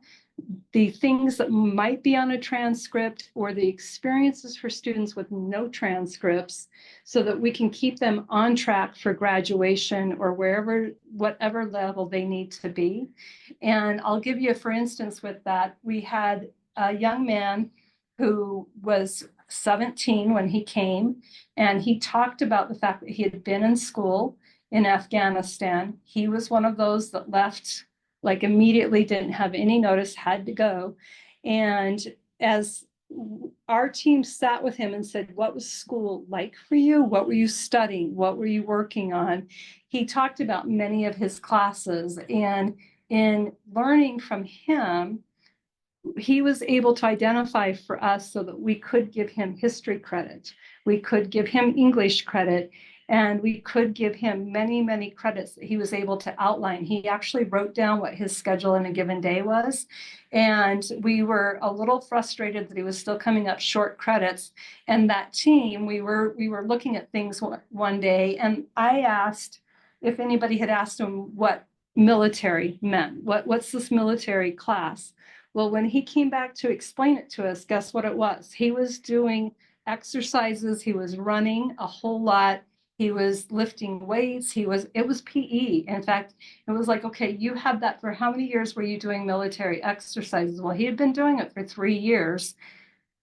the things that might be on a transcript or the experiences for students with no transcripts, so that we can keep them on track for graduation or whatever level they need to be. And I'll give you, for instance, with that, we had a young man who was 17 when he came, and he talked about the fact that he had been in school in Afghanistan. He was one of those that left like immediately, didn't have any notice, had to go. And as our team sat with him and said, what was school like for you? What were you studying? What were you working on? He talked about many of his classes, and in learning from him, he was able to identify for us so that we could give him history credit. We could give him English credit. And we could give him many, many credits that he was able to outline. He actually wrote down what his schedule in a given day was. And we were a little frustrated that he was still coming up short credits. And that team, we were looking at things one day, and I asked if anybody had asked him what military meant. What's this military class? Well, when he came back to explain it to us, guess what it was? He was doing exercises, he was running a whole lot. He was lifting weights. It was PE. In fact, it was like, okay, you had that for how many years were you doing military exercises? Well, he had been doing it for 3 years.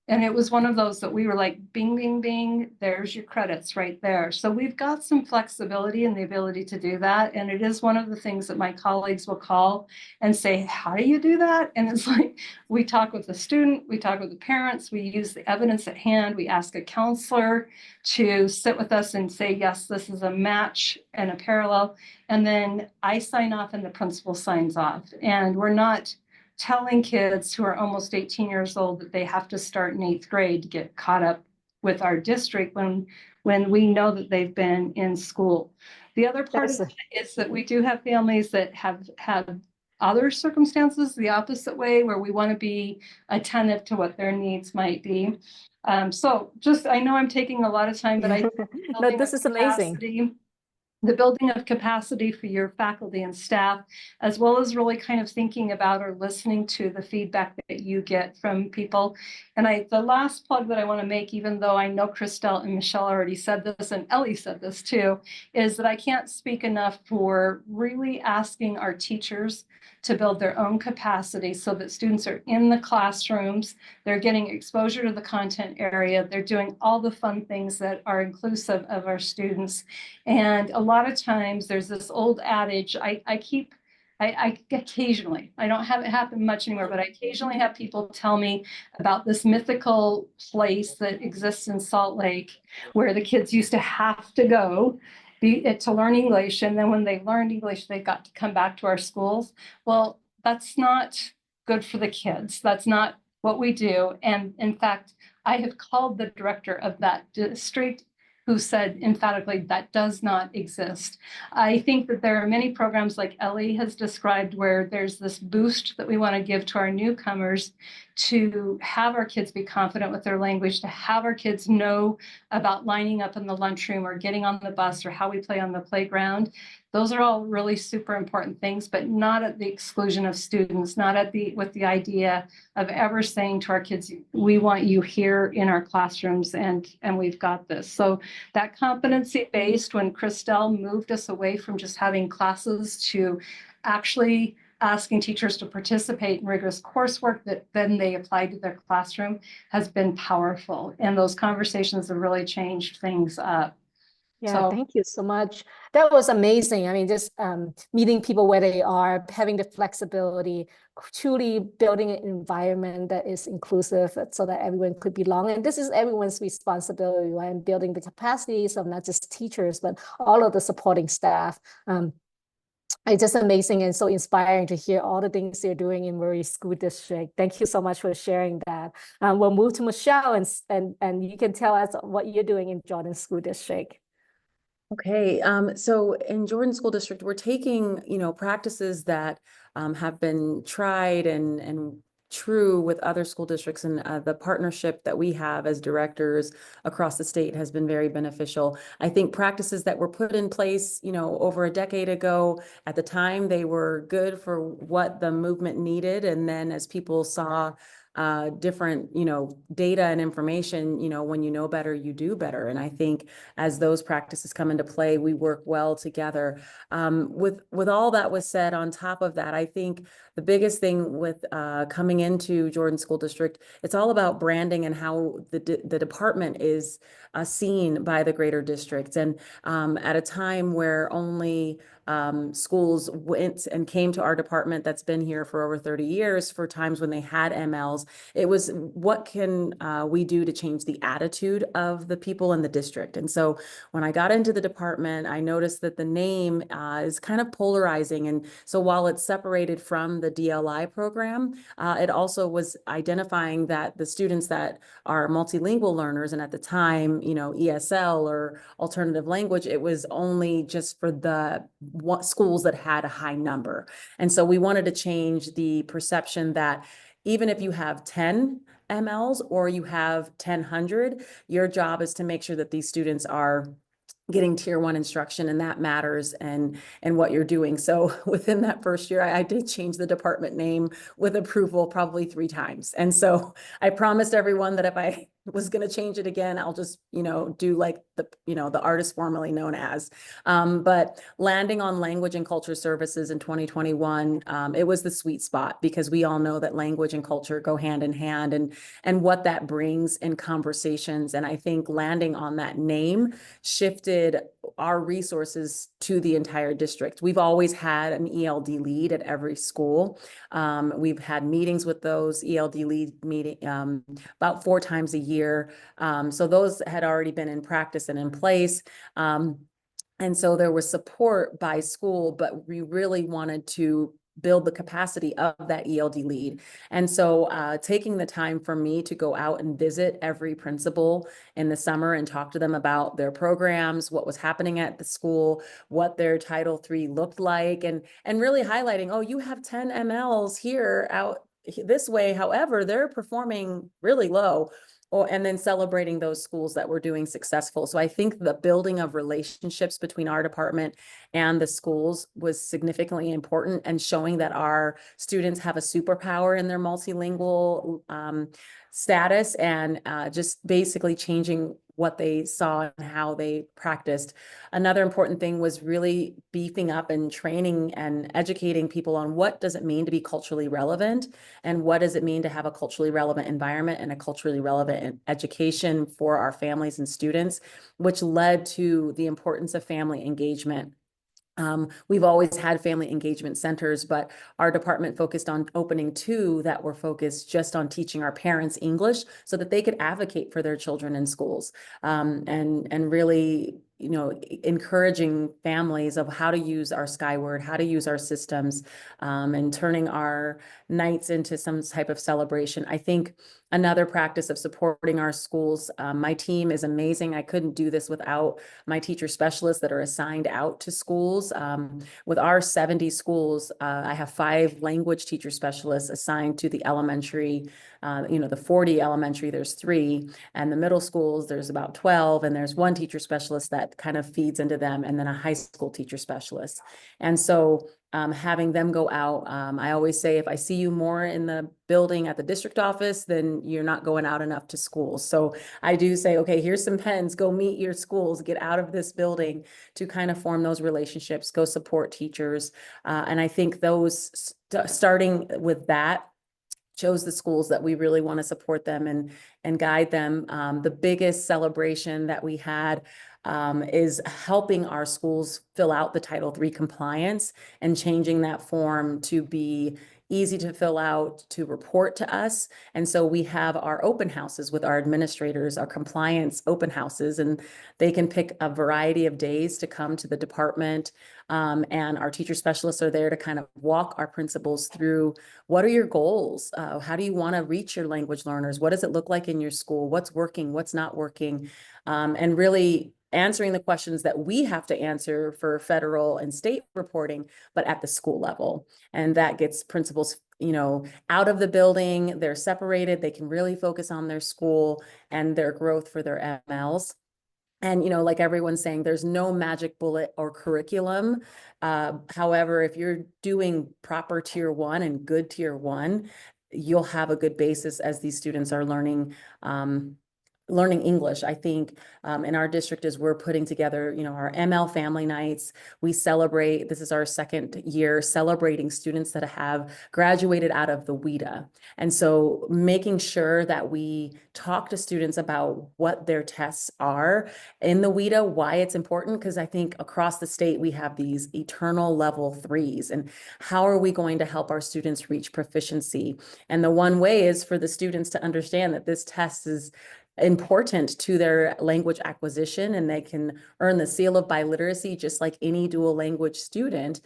And it was one of those that we were like, bing, bing, bing, there's your credits right there. So we've got some flexibility and the ability to do that. And it is one of the things that my colleagues will call and say, how do you do that? And it's like, we talk with the student, we talk with the parents, we use the evidence at hand, we ask a counselor to sit with us and say, yes, this is a match and a parallel. And then I sign off and the principal signs off. And we're not telling kids who are almost 18 years old that they have to start in 8th grade to get caught up with our district when we know that they've been in school. The other part of it is that we do have families that have had other circumstances the opposite way, where we want to be attentive to what their needs might be. So just, I know I'm taking a lot of time, but I no, this is amazing. The building of capacity for your faculty and staff, as well as really kind of thinking about or listening to the feedback that you get from people. And the last plug that I want to make, even though I know Christelle and Michelle already said this, and Ellie said this too, is that I can't speak enough for really asking our teachers to build their own capacity so that students are in the classrooms, they're getting exposure to the content area, they're doing all the fun things that are inclusive of our students. And a lot of times there's this old adage, I occasionally, I don't have it happen much anymore, but I occasionally have people tell me about this mythical place that exists in Salt Lake where the kids used to have to go to learn English. And then when they learned English, they got to come back to our schools. Well, that's not good for the kids. That's not what we do. And in fact, I have called the director of that district, who said emphatically that does not exist. I think that there are many programs like Ellie has described where there's this boost that we want to give to our newcomers to have our kids be confident with their language, to have our kids know about lining up in the lunchroom or getting on the bus or how we play on the playground. Those are all really super important things, but not at the exclusion of students, not with the idea of ever saying to our kids, we want you here in our classrooms and we've got this. So that competency based, when Christelle moved us away from just having classes to actually asking teachers to participate in rigorous coursework that then they applied to their classroom, has been powerful. And those conversations have really changed things up. Yeah, So- thank you so much. That was amazing. I mean, just meeting people where they are, having the flexibility, truly building an environment that is inclusive so that everyone could belong. And this is everyone's responsibility, right? And building the capacities of not just teachers, but all of the supporting staff. It's just amazing and so inspiring to hear all the things you're doing in Murray School District. Thank you so much for sharing that. We'll move to Michelle and you can tell us what you're doing in Jordan School District. Okay, so in Jordan School District, we're taking, practices that have been tried and true with other school districts, and the partnership that we have as directors across the state has been very beneficial. I think practices that were put in place, over a decade ago, at the time, they were good for what the movement needed. And then as people saw different, data and information, when you know better, you do better. And I think as those practices come into play, we work well together. With all that was said, on top of that, I think the biggest thing with coming into Jordan School District, it's all about branding and how the department is seen by the greater district. And at a time where only schools went and came to our department that's been here for over 30 years for times when they had MLs, it was what can we do to change the attitude of the people in the district. And so when I got into the department, I noticed that the name is kind of polarizing. And so while it's separated from the DLI program, it also was identifying that the students that are multilingual learners, and at the time, ESL or alternative language, it was only just for the schools that had a high number. And so we wanted to change the perception that even if you have 10 MLs or you have 1,000, your job is to make sure that these students are getting tier 1 instruction, and that matters and what you're doing. So within that first year, I did change the department name with approval probably 3 times. And so I promised everyone that if I was going to change it again, I'll just, do like the artist formerly known as. But landing on language and culture services in 2021, it was the sweet spot, because we all know that language and culture go hand in hand, and what that brings in conversations. And I think landing on that name shifted our resources to the entire district. We've always had an ELD lead at every school. We've had meetings with those ELD lead meeting about 4 times a year. So those had already been in practice and in place. And so there was support by school, but we really wanted to build the capacity of that ELD lead. And so taking the time for me to go out and visit every principal in the summer and talk to them about their programs, what was happening at the school, what their Title III looked like, and really highlighting, oh, you have 10 MLs here out this way. However, they're performing really low. And then celebrating those schools that were doing successful. So I think the building of relationships between our department and the schools was significantly important, and showing that our students have a superpower in their multilingual status, and just basically changing what they saw and how they practiced. Another important thing was really beefing up and training and educating people on what does it mean to be culturally relevant, and what does it mean to have a culturally relevant environment and a culturally relevant education for our families and students, which led to the importance of family engagement. We've always had family engagement centers, but our department focused on opening 2 that were focused just on teaching our parents English so that they could advocate for their children in schools, and really, you know, encouraging families of how to use our Skyward, how to use our systems, and turning our nights into some type of celebration. I think another practice of supporting our schools, my team is amazing. I couldn't do this without my teacher specialists that are assigned out to schools. With our 70 schools, I have 5 language teacher specialists assigned to the elementary, you know, the 40 elementary, there's 3, and the middle schools, there's about 12, and there's 1 teacher specialist that kind of feeds into them, and then a high school teacher specialist. And so having them go out, I always say, if I see you more in the building at the district office, then you're not going out enough to schools. So I do say, okay, here's some pens, go meet your schools, get out of this building to kind of form those relationships, go support teachers. And I think those starting with that shows the schools that we really want to support them and guide them. The biggest celebration that we had is helping our schools fill out the Title III compliance and changing that form to be easy to fill out, to report to us. And so we have our open houses with our administrators, our compliance open houses, and they can pick a variety of days to come to the department. And our teacher specialists are there to kind of walk our principals through, what are your goals? How do you want to reach your language learners? What does it look like in your school? What's working? What's not working? And really answering the questions that we have to answer for federal and state reporting, but at the school level. And that gets principals, you know, out of the building, they're separated, they can really focus on their school and their growth for their MLs. And, you know, like everyone's saying, there's no magic bullet or curriculum. However, if you're doing proper tier 1 and good tier 1, you'll have a good basis as these students are learning English. I think in our district, as we're putting together, you know, our ML family nights, we celebrate, this is our 2nd year celebrating students that have graduated out of the WIDA. And so making sure that we talk to students about what their tests are in the WIDA, why it's important, because I think across the state, we have these eternal level 3s, and how are we going to help our students reach proficiency? And the one way is for the students to understand that this test is important to their language acquisition, and they can earn the seal of biliteracy just like any dual language student,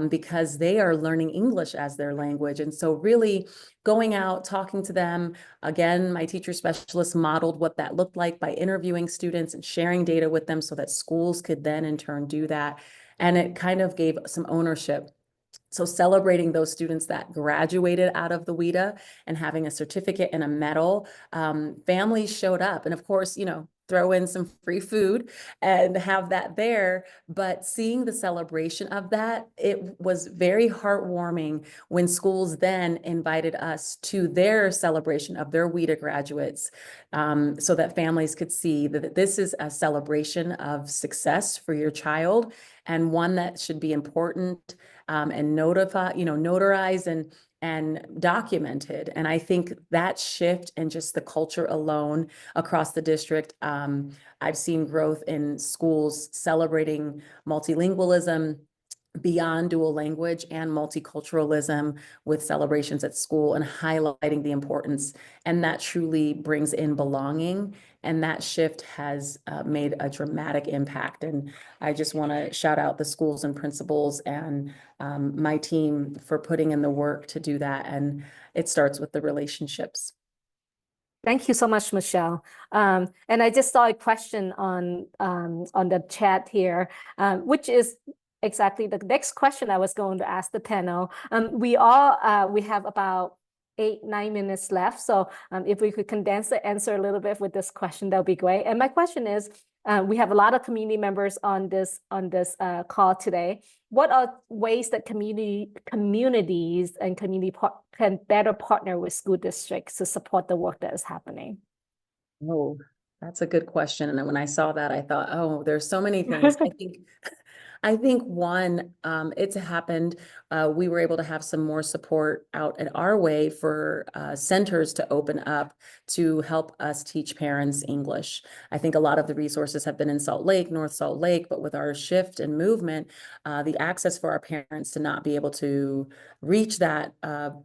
because they are learning English as their language. And so really going out, talking to them, again, my teacher specialist modeled what that looked like by interviewing students and sharing data with them so that schools could then in turn do that. And it kind of gave some ownership. So celebrating those students that graduated out of the WIDA and having a certificate and a medal, families showed up. And of course, you know, throw in some free food and have that there. But seeing the celebration of that, it was very heartwarming when schools then invited us to their celebration of their WIDA graduates, so that families could see that this is a celebration of success for your child, and one that should be important, and notarized and documented. And I think that shift and just the culture alone across the district, I've seen growth in schools celebrating multilingualism beyond dual language and multiculturalism with celebrations at school and highlighting the importance. And that truly brings in belonging. And that shift has made a dramatic impact. And I just want to shout out the schools and principals and my team for putting in the work to do that. And it starts with the relationships. Thank you so much, Michelle. And I just saw a question on the chat here, which is exactly the next question I was going to ask the panel. We have about 8-9 minutes left. So if we could condense the answer a little bit with this question, that would be great. And my question is, we have a lot of community members on this call today. What are ways that communities and community can better partner with school districts to support the work that is happening? Oh, that's a good question. And when I saw that, I thought, oh, there's so many things. I think one, it's happened, we were able to have some more support out at our way for centers to open up to help us teach parents English. I think a lot of the resources have been in Salt Lake, North Salt Lake, but with our shift and movement, the access for our parents to not be able to reach that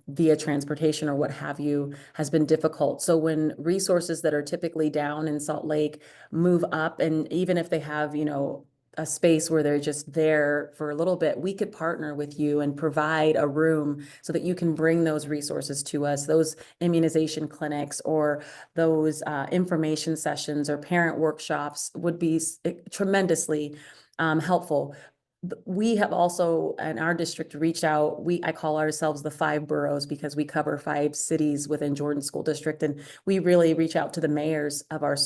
via transportation or what have you has been difficult. So when resources that are typically down in Salt Lake move up, and even if they have, you know, a space where they're just there for a little bit, we could partner with you and provide a room so that you can bring those resources to us, those immunization clinics or those information sessions or parent workshops would be tremendously helpful. We have also, in our district, reached out. I call ourselves the 5 boroughs because we cover 5 cities within Jordan School District, and we really reach out to the mayors of our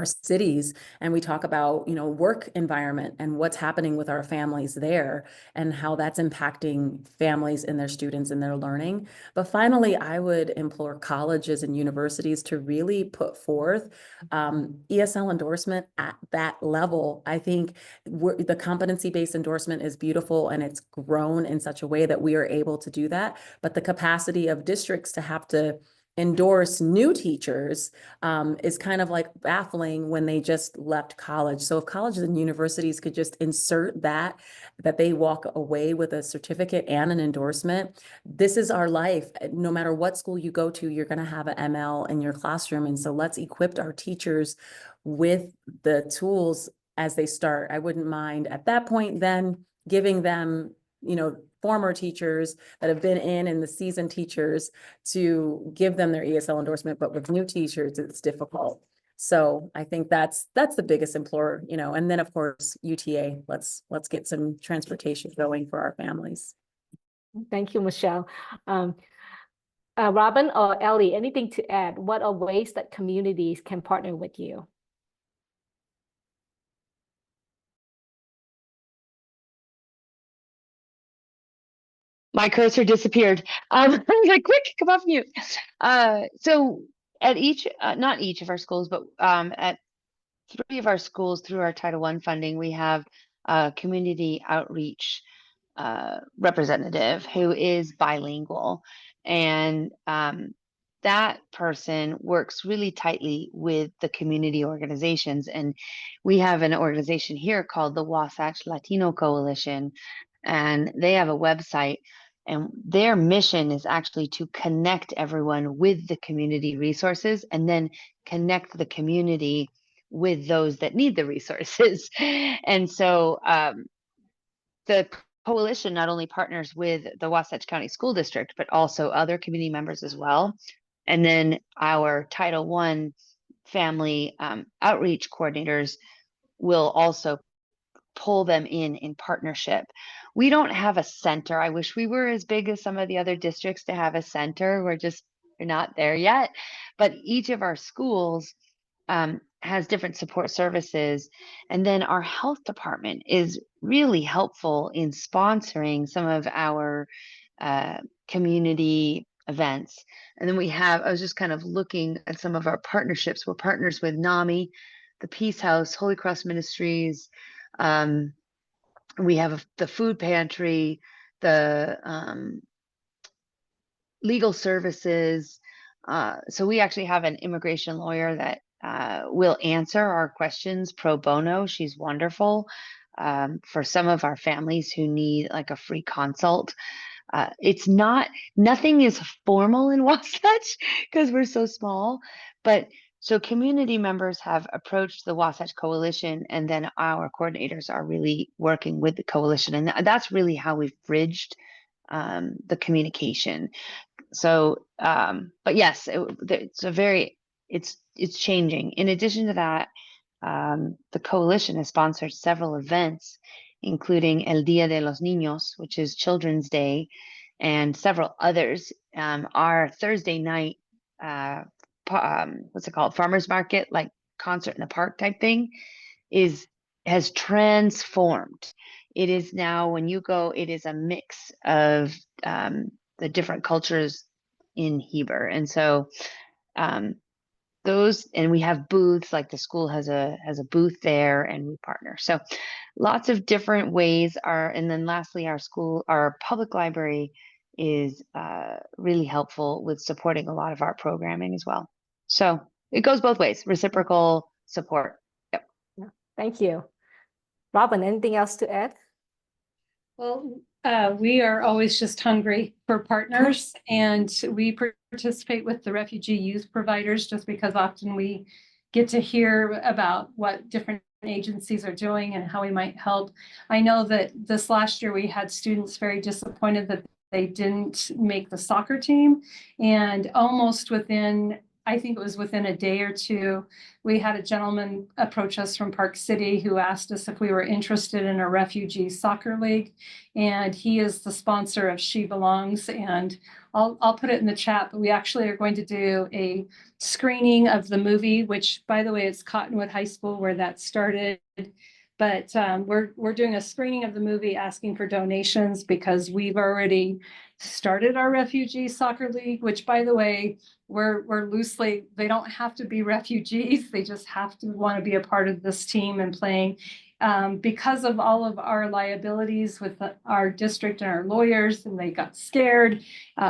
cities, and we talk about, you know, work environment and what's happening with our families there and how that's impacting families and their students and their learning. But finally, I would implore colleges and universities to really put forth ESL endorsement at that level. I think the competency-based endorsement is beautiful, and it's grown in such a way that we are able to do that. But the capacity of districts to have to endorse new teachers is kind of like baffling when they just left college. So if colleges and universities could just insert that they walk away with a certificate and an endorsement, this is our life. No matter what school you go to, you're going to have an ML in your classroom. And so let's equip our teachers with the tools as they start. I wouldn't mind at that point then giving them, you know, former teachers that have been in and the seasoned teachers to give them their ESL endorsement, but with new teachers, it's difficult. So I think that's the biggest implore, you know, and then of course, UTA, let's get some transportation going for our families. Thank you, Michelle. Robin or Ellie, anything to add? What are ways that communities can partner with you? My cursor disappeared. I was like, quick, come off mute. So at each, not each of our schools, but at 3 of our schools through our Title I funding, we have a community outreach representative who is bilingual. And that person works really tightly with the community organizations. And we have an organization here called the Wasatch Latino Coalition, and they have a website. And their mission is actually to connect everyone with the community resources and then connect the community with those that need the resources. And so the coalition not only partners with the Wasatch County School District, but also other community members as well. And then our Title I family outreach coordinators will also pull them in partnership. We don't have a center. I wish we were as big as some of the other districts to have a center. We're not there yet. But each of our schools has different support services. And then our health department is really helpful in sponsoring some of our community events. And then I was just kind of looking at some of our partnerships. We're partners with NAMI, the Peace House, Holy Cross Ministries. We have the food pantry, the legal services. So we actually have an immigration lawyer that will answer our questions pro bono. She's wonderful for some of our families who need like a free consult. Nothing is formal in Wasatch because we're so small, but so community members have approached the Wasatch Coalition, and then our coordinators are really working with the coalition. And that's really how we've bridged the communication. So, but yes, it's changing. In addition to that, the coalition has sponsored several events, including El Día de los Niños, which is Children's Day, and several others. Our Thursday night, what's it called? Farmers market, like concert in the park type thing, has transformed. It is now, when you go, it is a mix of the different cultures in Heber. And so those, and we have booths, like the school has a booth there, and we partner. So lots of different ways are, and then lastly, our public library is really helpful with supporting a lot of our programming as well. So it goes both ways, reciprocal support. Yep. Yeah, thank you. Robin, anything else to add? Well, we are always just hungry for partners, and we participate with the refugee youth providers just because often we get to hear about what different agencies are doing and how we might help. I know that this last year we had students very disappointed that they didn't make the soccer team, and almost within, I think it was within a day or two, we had a gentleman approach us from Park City who asked us if we were interested in a refugee soccer league. And he is the sponsor of She Belongs. And I'll put it in the chat, but we actually are going to do a screening of the movie, which, by the way, it's Cottonwood High School where that started. But we're doing a screening of the movie, asking for donations because we've already started our refugee soccer league, which, by the way, we're loosely, they don't have to be refugees. They just have to want to be a part of this team and playing. Because of all of our liabilities with our district and our lawyers, and they got scared.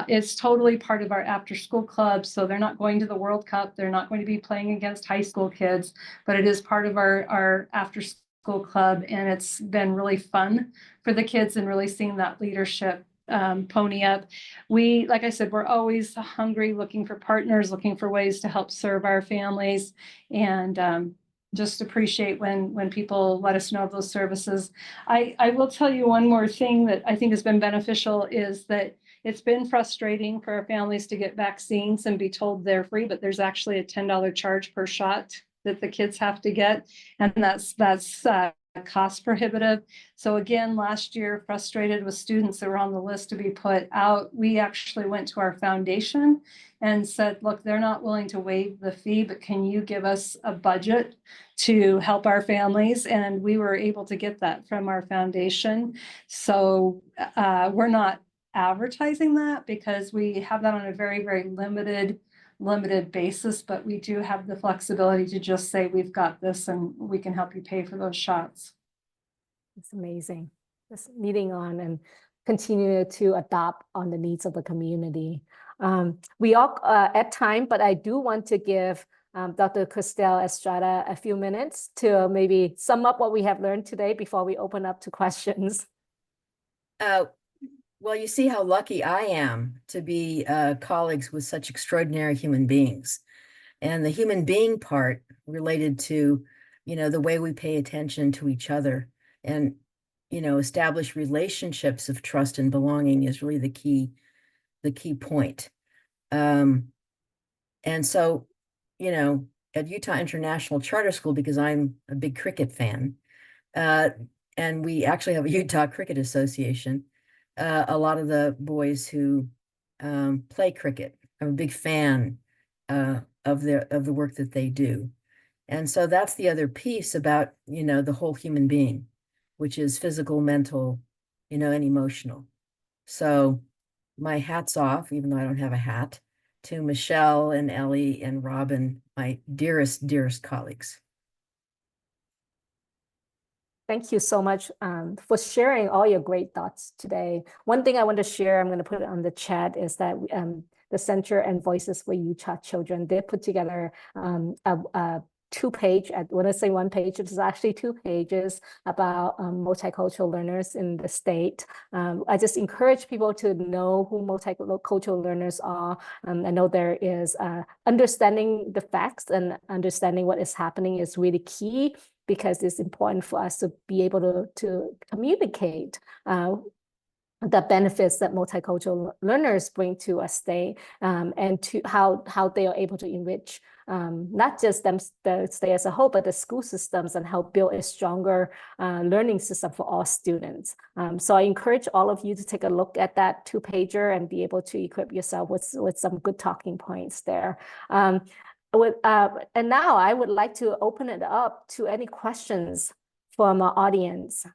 It's totally part of our after school club. So they're not going to the World Cup. They're not going to be playing against high school kids, but it is part of our after school club. And it's been really fun for the kids and really seeing that leadership pony up. We, like I said, we're always hungry, looking for partners, looking for ways to help serve our families, and just appreciate when people let us know of those services. I will tell you one more thing that I think has been beneficial is that it's been frustrating for our families to get vaccines and be told they're free, but there's actually a $10 charge per shot that the kids have to get, and that's cost prohibitive. So again, last year, frustrated with students that were on the list to be put out, we actually went to our foundation and said, look, they're not willing to waive the fee, but can you give us a budget to help our families? And we were able to get that from our foundation. So we're not advertising that because we have that on a very, very limited basis, but we do have the flexibility to just say, we've got this and we can help you pay for those shots. It's amazing. Just leading on and continue to adopt on the needs of the community. We all at time, but I do want to give Dr. Cristel Estrada a few minutes to maybe sum up what we have learned today before we open up to questions. Well, you see how lucky I am to be colleagues with such extraordinary human beings. And the human being part related to, the way we pay attention to each other and, establish relationships of trust and belonging is really the key point. And so, at Utah International Charter School, because I'm a big cricket fan, and we actually have a Utah Cricket Association, a lot of the boys who play cricket, I'm a big fan of the work that they do. And so that's the other piece about, the whole human being, which is physical, mental, and emotional. So my hat's off, even though I don't have a hat, to Michelle and Ellie and Robin, my dearest, dearest colleagues. Thank you so much for sharing all your great thoughts today. One thing I want to share, I'm going to put it on the chat, is that the Center and Voices for Utah Children, they put together a two-page, when I say one page, it's actually 2 pages about multicultural learners in the state. I just encourage people to know who multicultural learners are. I know there is understanding the facts and understanding what is happening is really key, because it's important for us to be able to communicate the benefits that multicultural learners bring to a state, and to how they are able to enrich not just the state as a whole, but the school systems, and help build a stronger learning system for all students. So I encourage all of you to take a look at that 2-pager and be able to equip yourself with some good talking points there. And now I would like to open it up to any questions from our audience.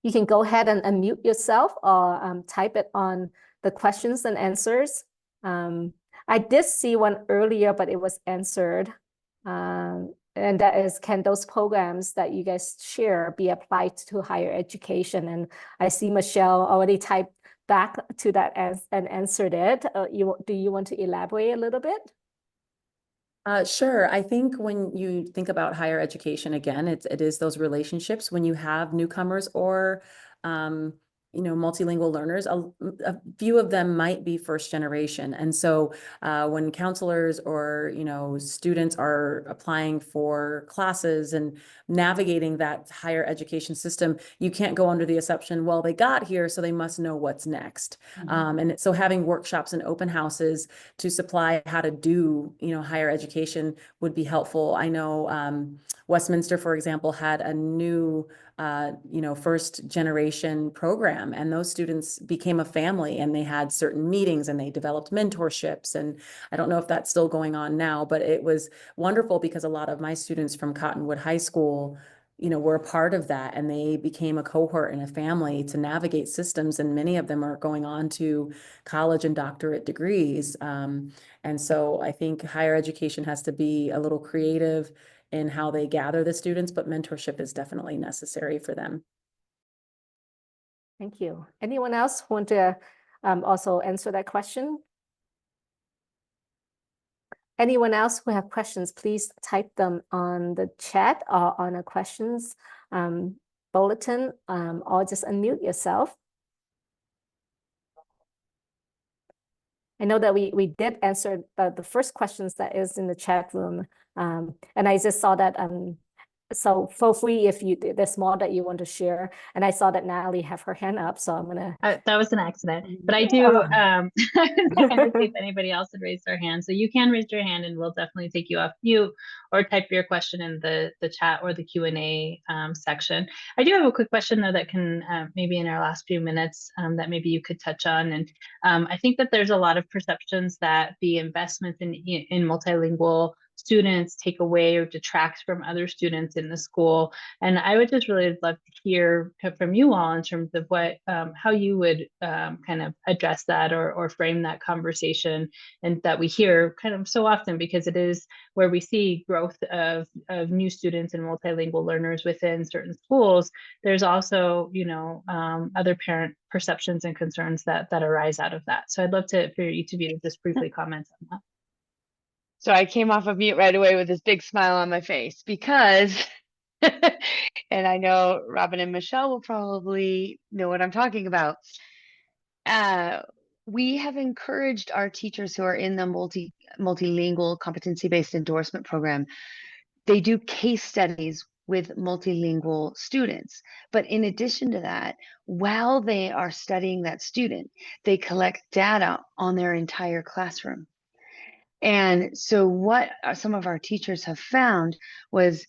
You can go ahead and unmute yourself or type it on the questions and answers. I did see one earlier, but it was answered. And that is, can those programs that you guys share be applied to higher education? And I see Michelle already typed back to that and answered it. Do you want to elaborate a little bit? Sure. I think when you think about higher education, again, it is those relationships when you have newcomers or, multilingual learners, a few of them might be first generation. And so when counselors or, students are applying for classes and navigating that higher education system, you can't go under the assumption, well, they got here, so they must know what's next. And so having workshops and open houses to supply how to do, higher education would be helpful. I know Westminster, for example, had a new, first generation program, and those students became a family and they had certain meetings and they developed mentorships. And I don't know if that's still going on now, but it was wonderful because a lot of my students from Cottonwood High School, were a part of that, and they became a cohort and a family to navigate systems. And many of them are going on to college and doctorate degrees. And so I think higher education has to be a little creative in how they gather the students, but mentorship is definitely necessary for them. Thank you. Anyone else want to also answer that question? Anyone else who have questions, please type them on the chat or on a questions bulletin, or just unmute yourself. I know that we did answer the first questions that is in the chat room. And I just saw that so feel free if there's more that you want to share. And I saw that Natalie have her hand up, so I'm gonna. That was an accident, but I do. I was trying to see if anybody else had raised their hand, so you can raise your hand, and we'll definitely take you off mute, or type your question in the chat or the Q&A section. I do have a quick question though that can maybe in our last few minutes that maybe you could touch on. And I think that there's a lot of perceptions that the investments in multilingual students take away or detract from other students in the school. And I would just really love to hear from you all in terms of what, how you would kind of address that or frame that conversation, and that we hear kind of so often, because it is where we see growth of new students and multilingual learners within certain schools. There's also, other parent perceptions and concerns that arise out of that. So I'd love for each of you to just briefly comment on that. So I came off of mute right away with this big smile on my face because, and I know Robin and Michelle will probably know what I'm talking about. We have encouraged our teachers who are in the multilingual competency-based endorsement program. They do case studies with multilingual students. But in addition to that, while they are studying that student, they collect data on their entire classroom. And so what some of our teachers have found was,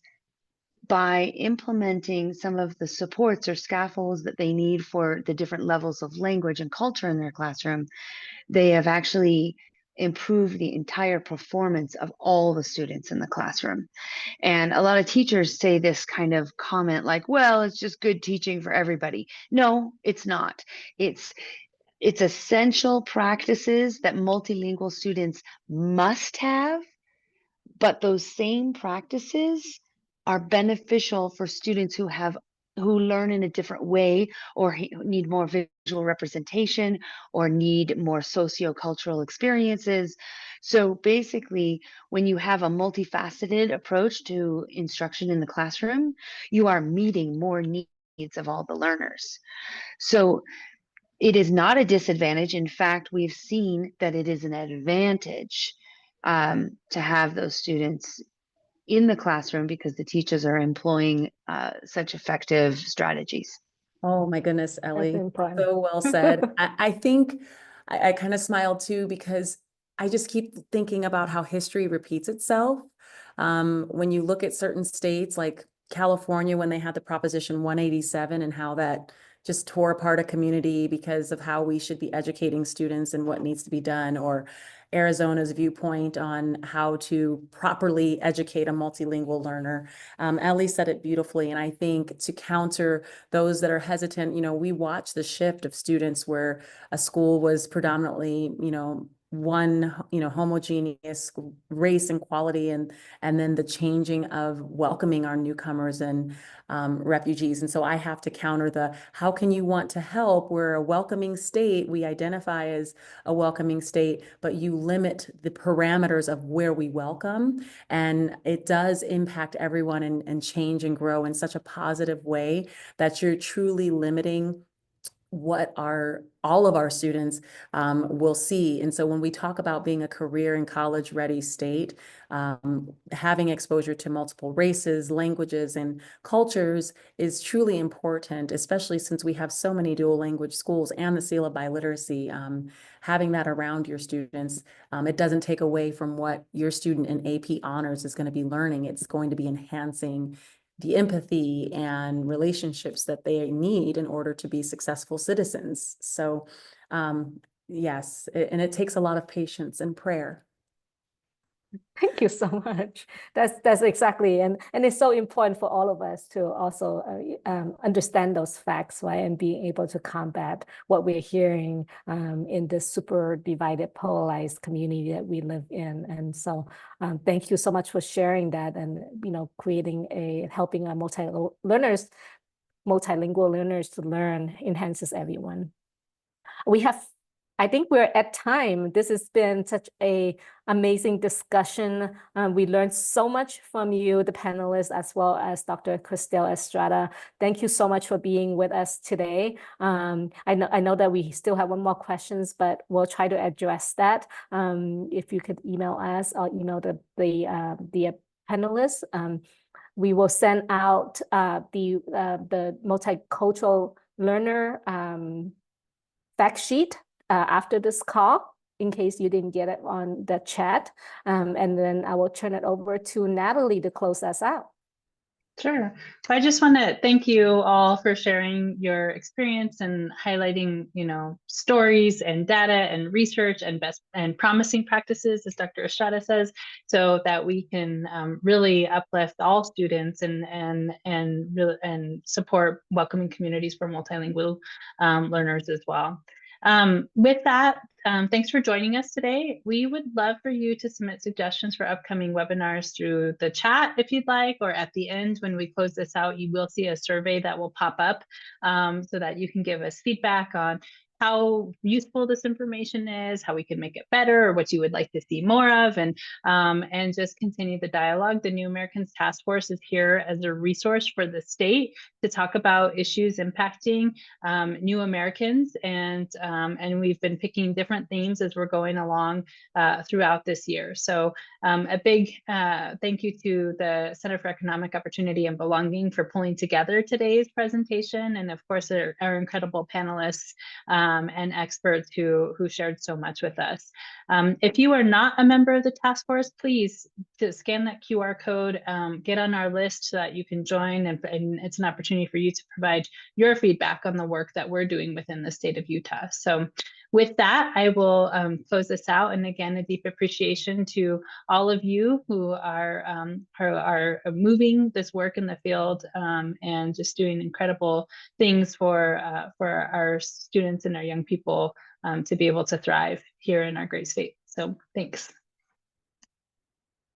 by implementing some of the supports or scaffolds that they need for the different levels of language and culture in their classroom, they have actually improved the entire performance of all the students in the classroom. And a lot of teachers say this kind of comment like, well, it's just good teaching for everybody. No, it's not. It's essential practices that multilingual students must have, but those same practices are beneficial for students who learn in a different way, or need more visual representation, or need more sociocultural experiences. So basically, when you have a multifaceted approach to instruction in the classroom, you are meeting more needs of all the learners. So it is not a disadvantage. In fact, we've seen that it is an advantage to have those students in the classroom, because the teachers are employing such effective strategies. Oh my goodness, Ellie, important. so well said. I think I kind of smile too, because I just keep thinking about how history repeats itself. When you look at certain states like California, when they had the Proposition 187 and how that just tore apart a community because of how we should be educating students and what needs to be done, or Arizona's viewpoint on how to properly educate a multilingual learner. Ellie said it beautifully. And I think to counter those that are hesitant, we watch the shift of students where a school was predominantly, one, homogeneous race and quality, and then the changing of welcoming our newcomers and refugees. And so I have to counter the, how can you want to help? We're a welcoming state. We identify as a welcoming state, but you limit the parameters of where we welcome. And it does impact everyone and change and grow in such a positive way that you're truly limiting what all of our students will see. And so when we talk about being a career and college ready state, having exposure to multiple races, languages, and cultures is truly important, especially since we have so many dual language schools and the seal of biliteracy. Having that around your students, it doesn't take away from what your student in AP honors is going to be learning. It's going to be enhancing the empathy and relationships that they need in order to be successful citizens. So, yes, and it takes a lot of patience and prayer. Thank you so much. That's exactly, and it's so important for all of us to also understand those facts, right, and being able to combat what we're hearing in this super divided, polarized community that we live in. And so, thank you so much for sharing that, and helping our multilingual learners to learn enhances everyone. I think we're at time. This has been such a amazing discussion. We learned so much from you, the panelists, as well as Dr. Cristel Estrada. Thank you so much for being with us today. I know that we still have one more questions, but we'll try to address that. If you could email us or email the panelists, we will send out the multicultural learner fact sheet after this call, in case you didn't get it on the chat. And then I will turn it over to Natalie to close us out. Sure. I just want to thank you all for sharing your experience and highlighting, stories and data and research and best and promising practices, as Dr. Estrada says, so that we can really uplift all students and support welcoming communities for multilingual learners as well. With that, thanks for joining us today. We would love for you to submit suggestions for upcoming webinars through the chat if you'd like, or at the end when we close this out, you will see a survey that will pop up so that you can give us feedback on how useful this information is, how we can make it better, or what you would like to see more of, and just continue the dialogue. The New Americans Task Force is here as a resource for the state to talk about issues impacting new Americans, and we've been picking different themes as we're going along throughout this year. So a big thank you to the Center for Economic Opportunity and Belonging for pulling together today's presentation, and of course our incredible panelists and experts who shared so much with us. If you are not a member of the task force, please scan that QR code, get on our list so that you can join, and it's an opportunity for you to provide your feedback on the work that we're doing within the state of Utah. So with that, I will close this out. And again, a deep appreciation to all of you who are moving this work in the field and just doing incredible things for our students and our young people to be able to thrive here in our great state. So thanks.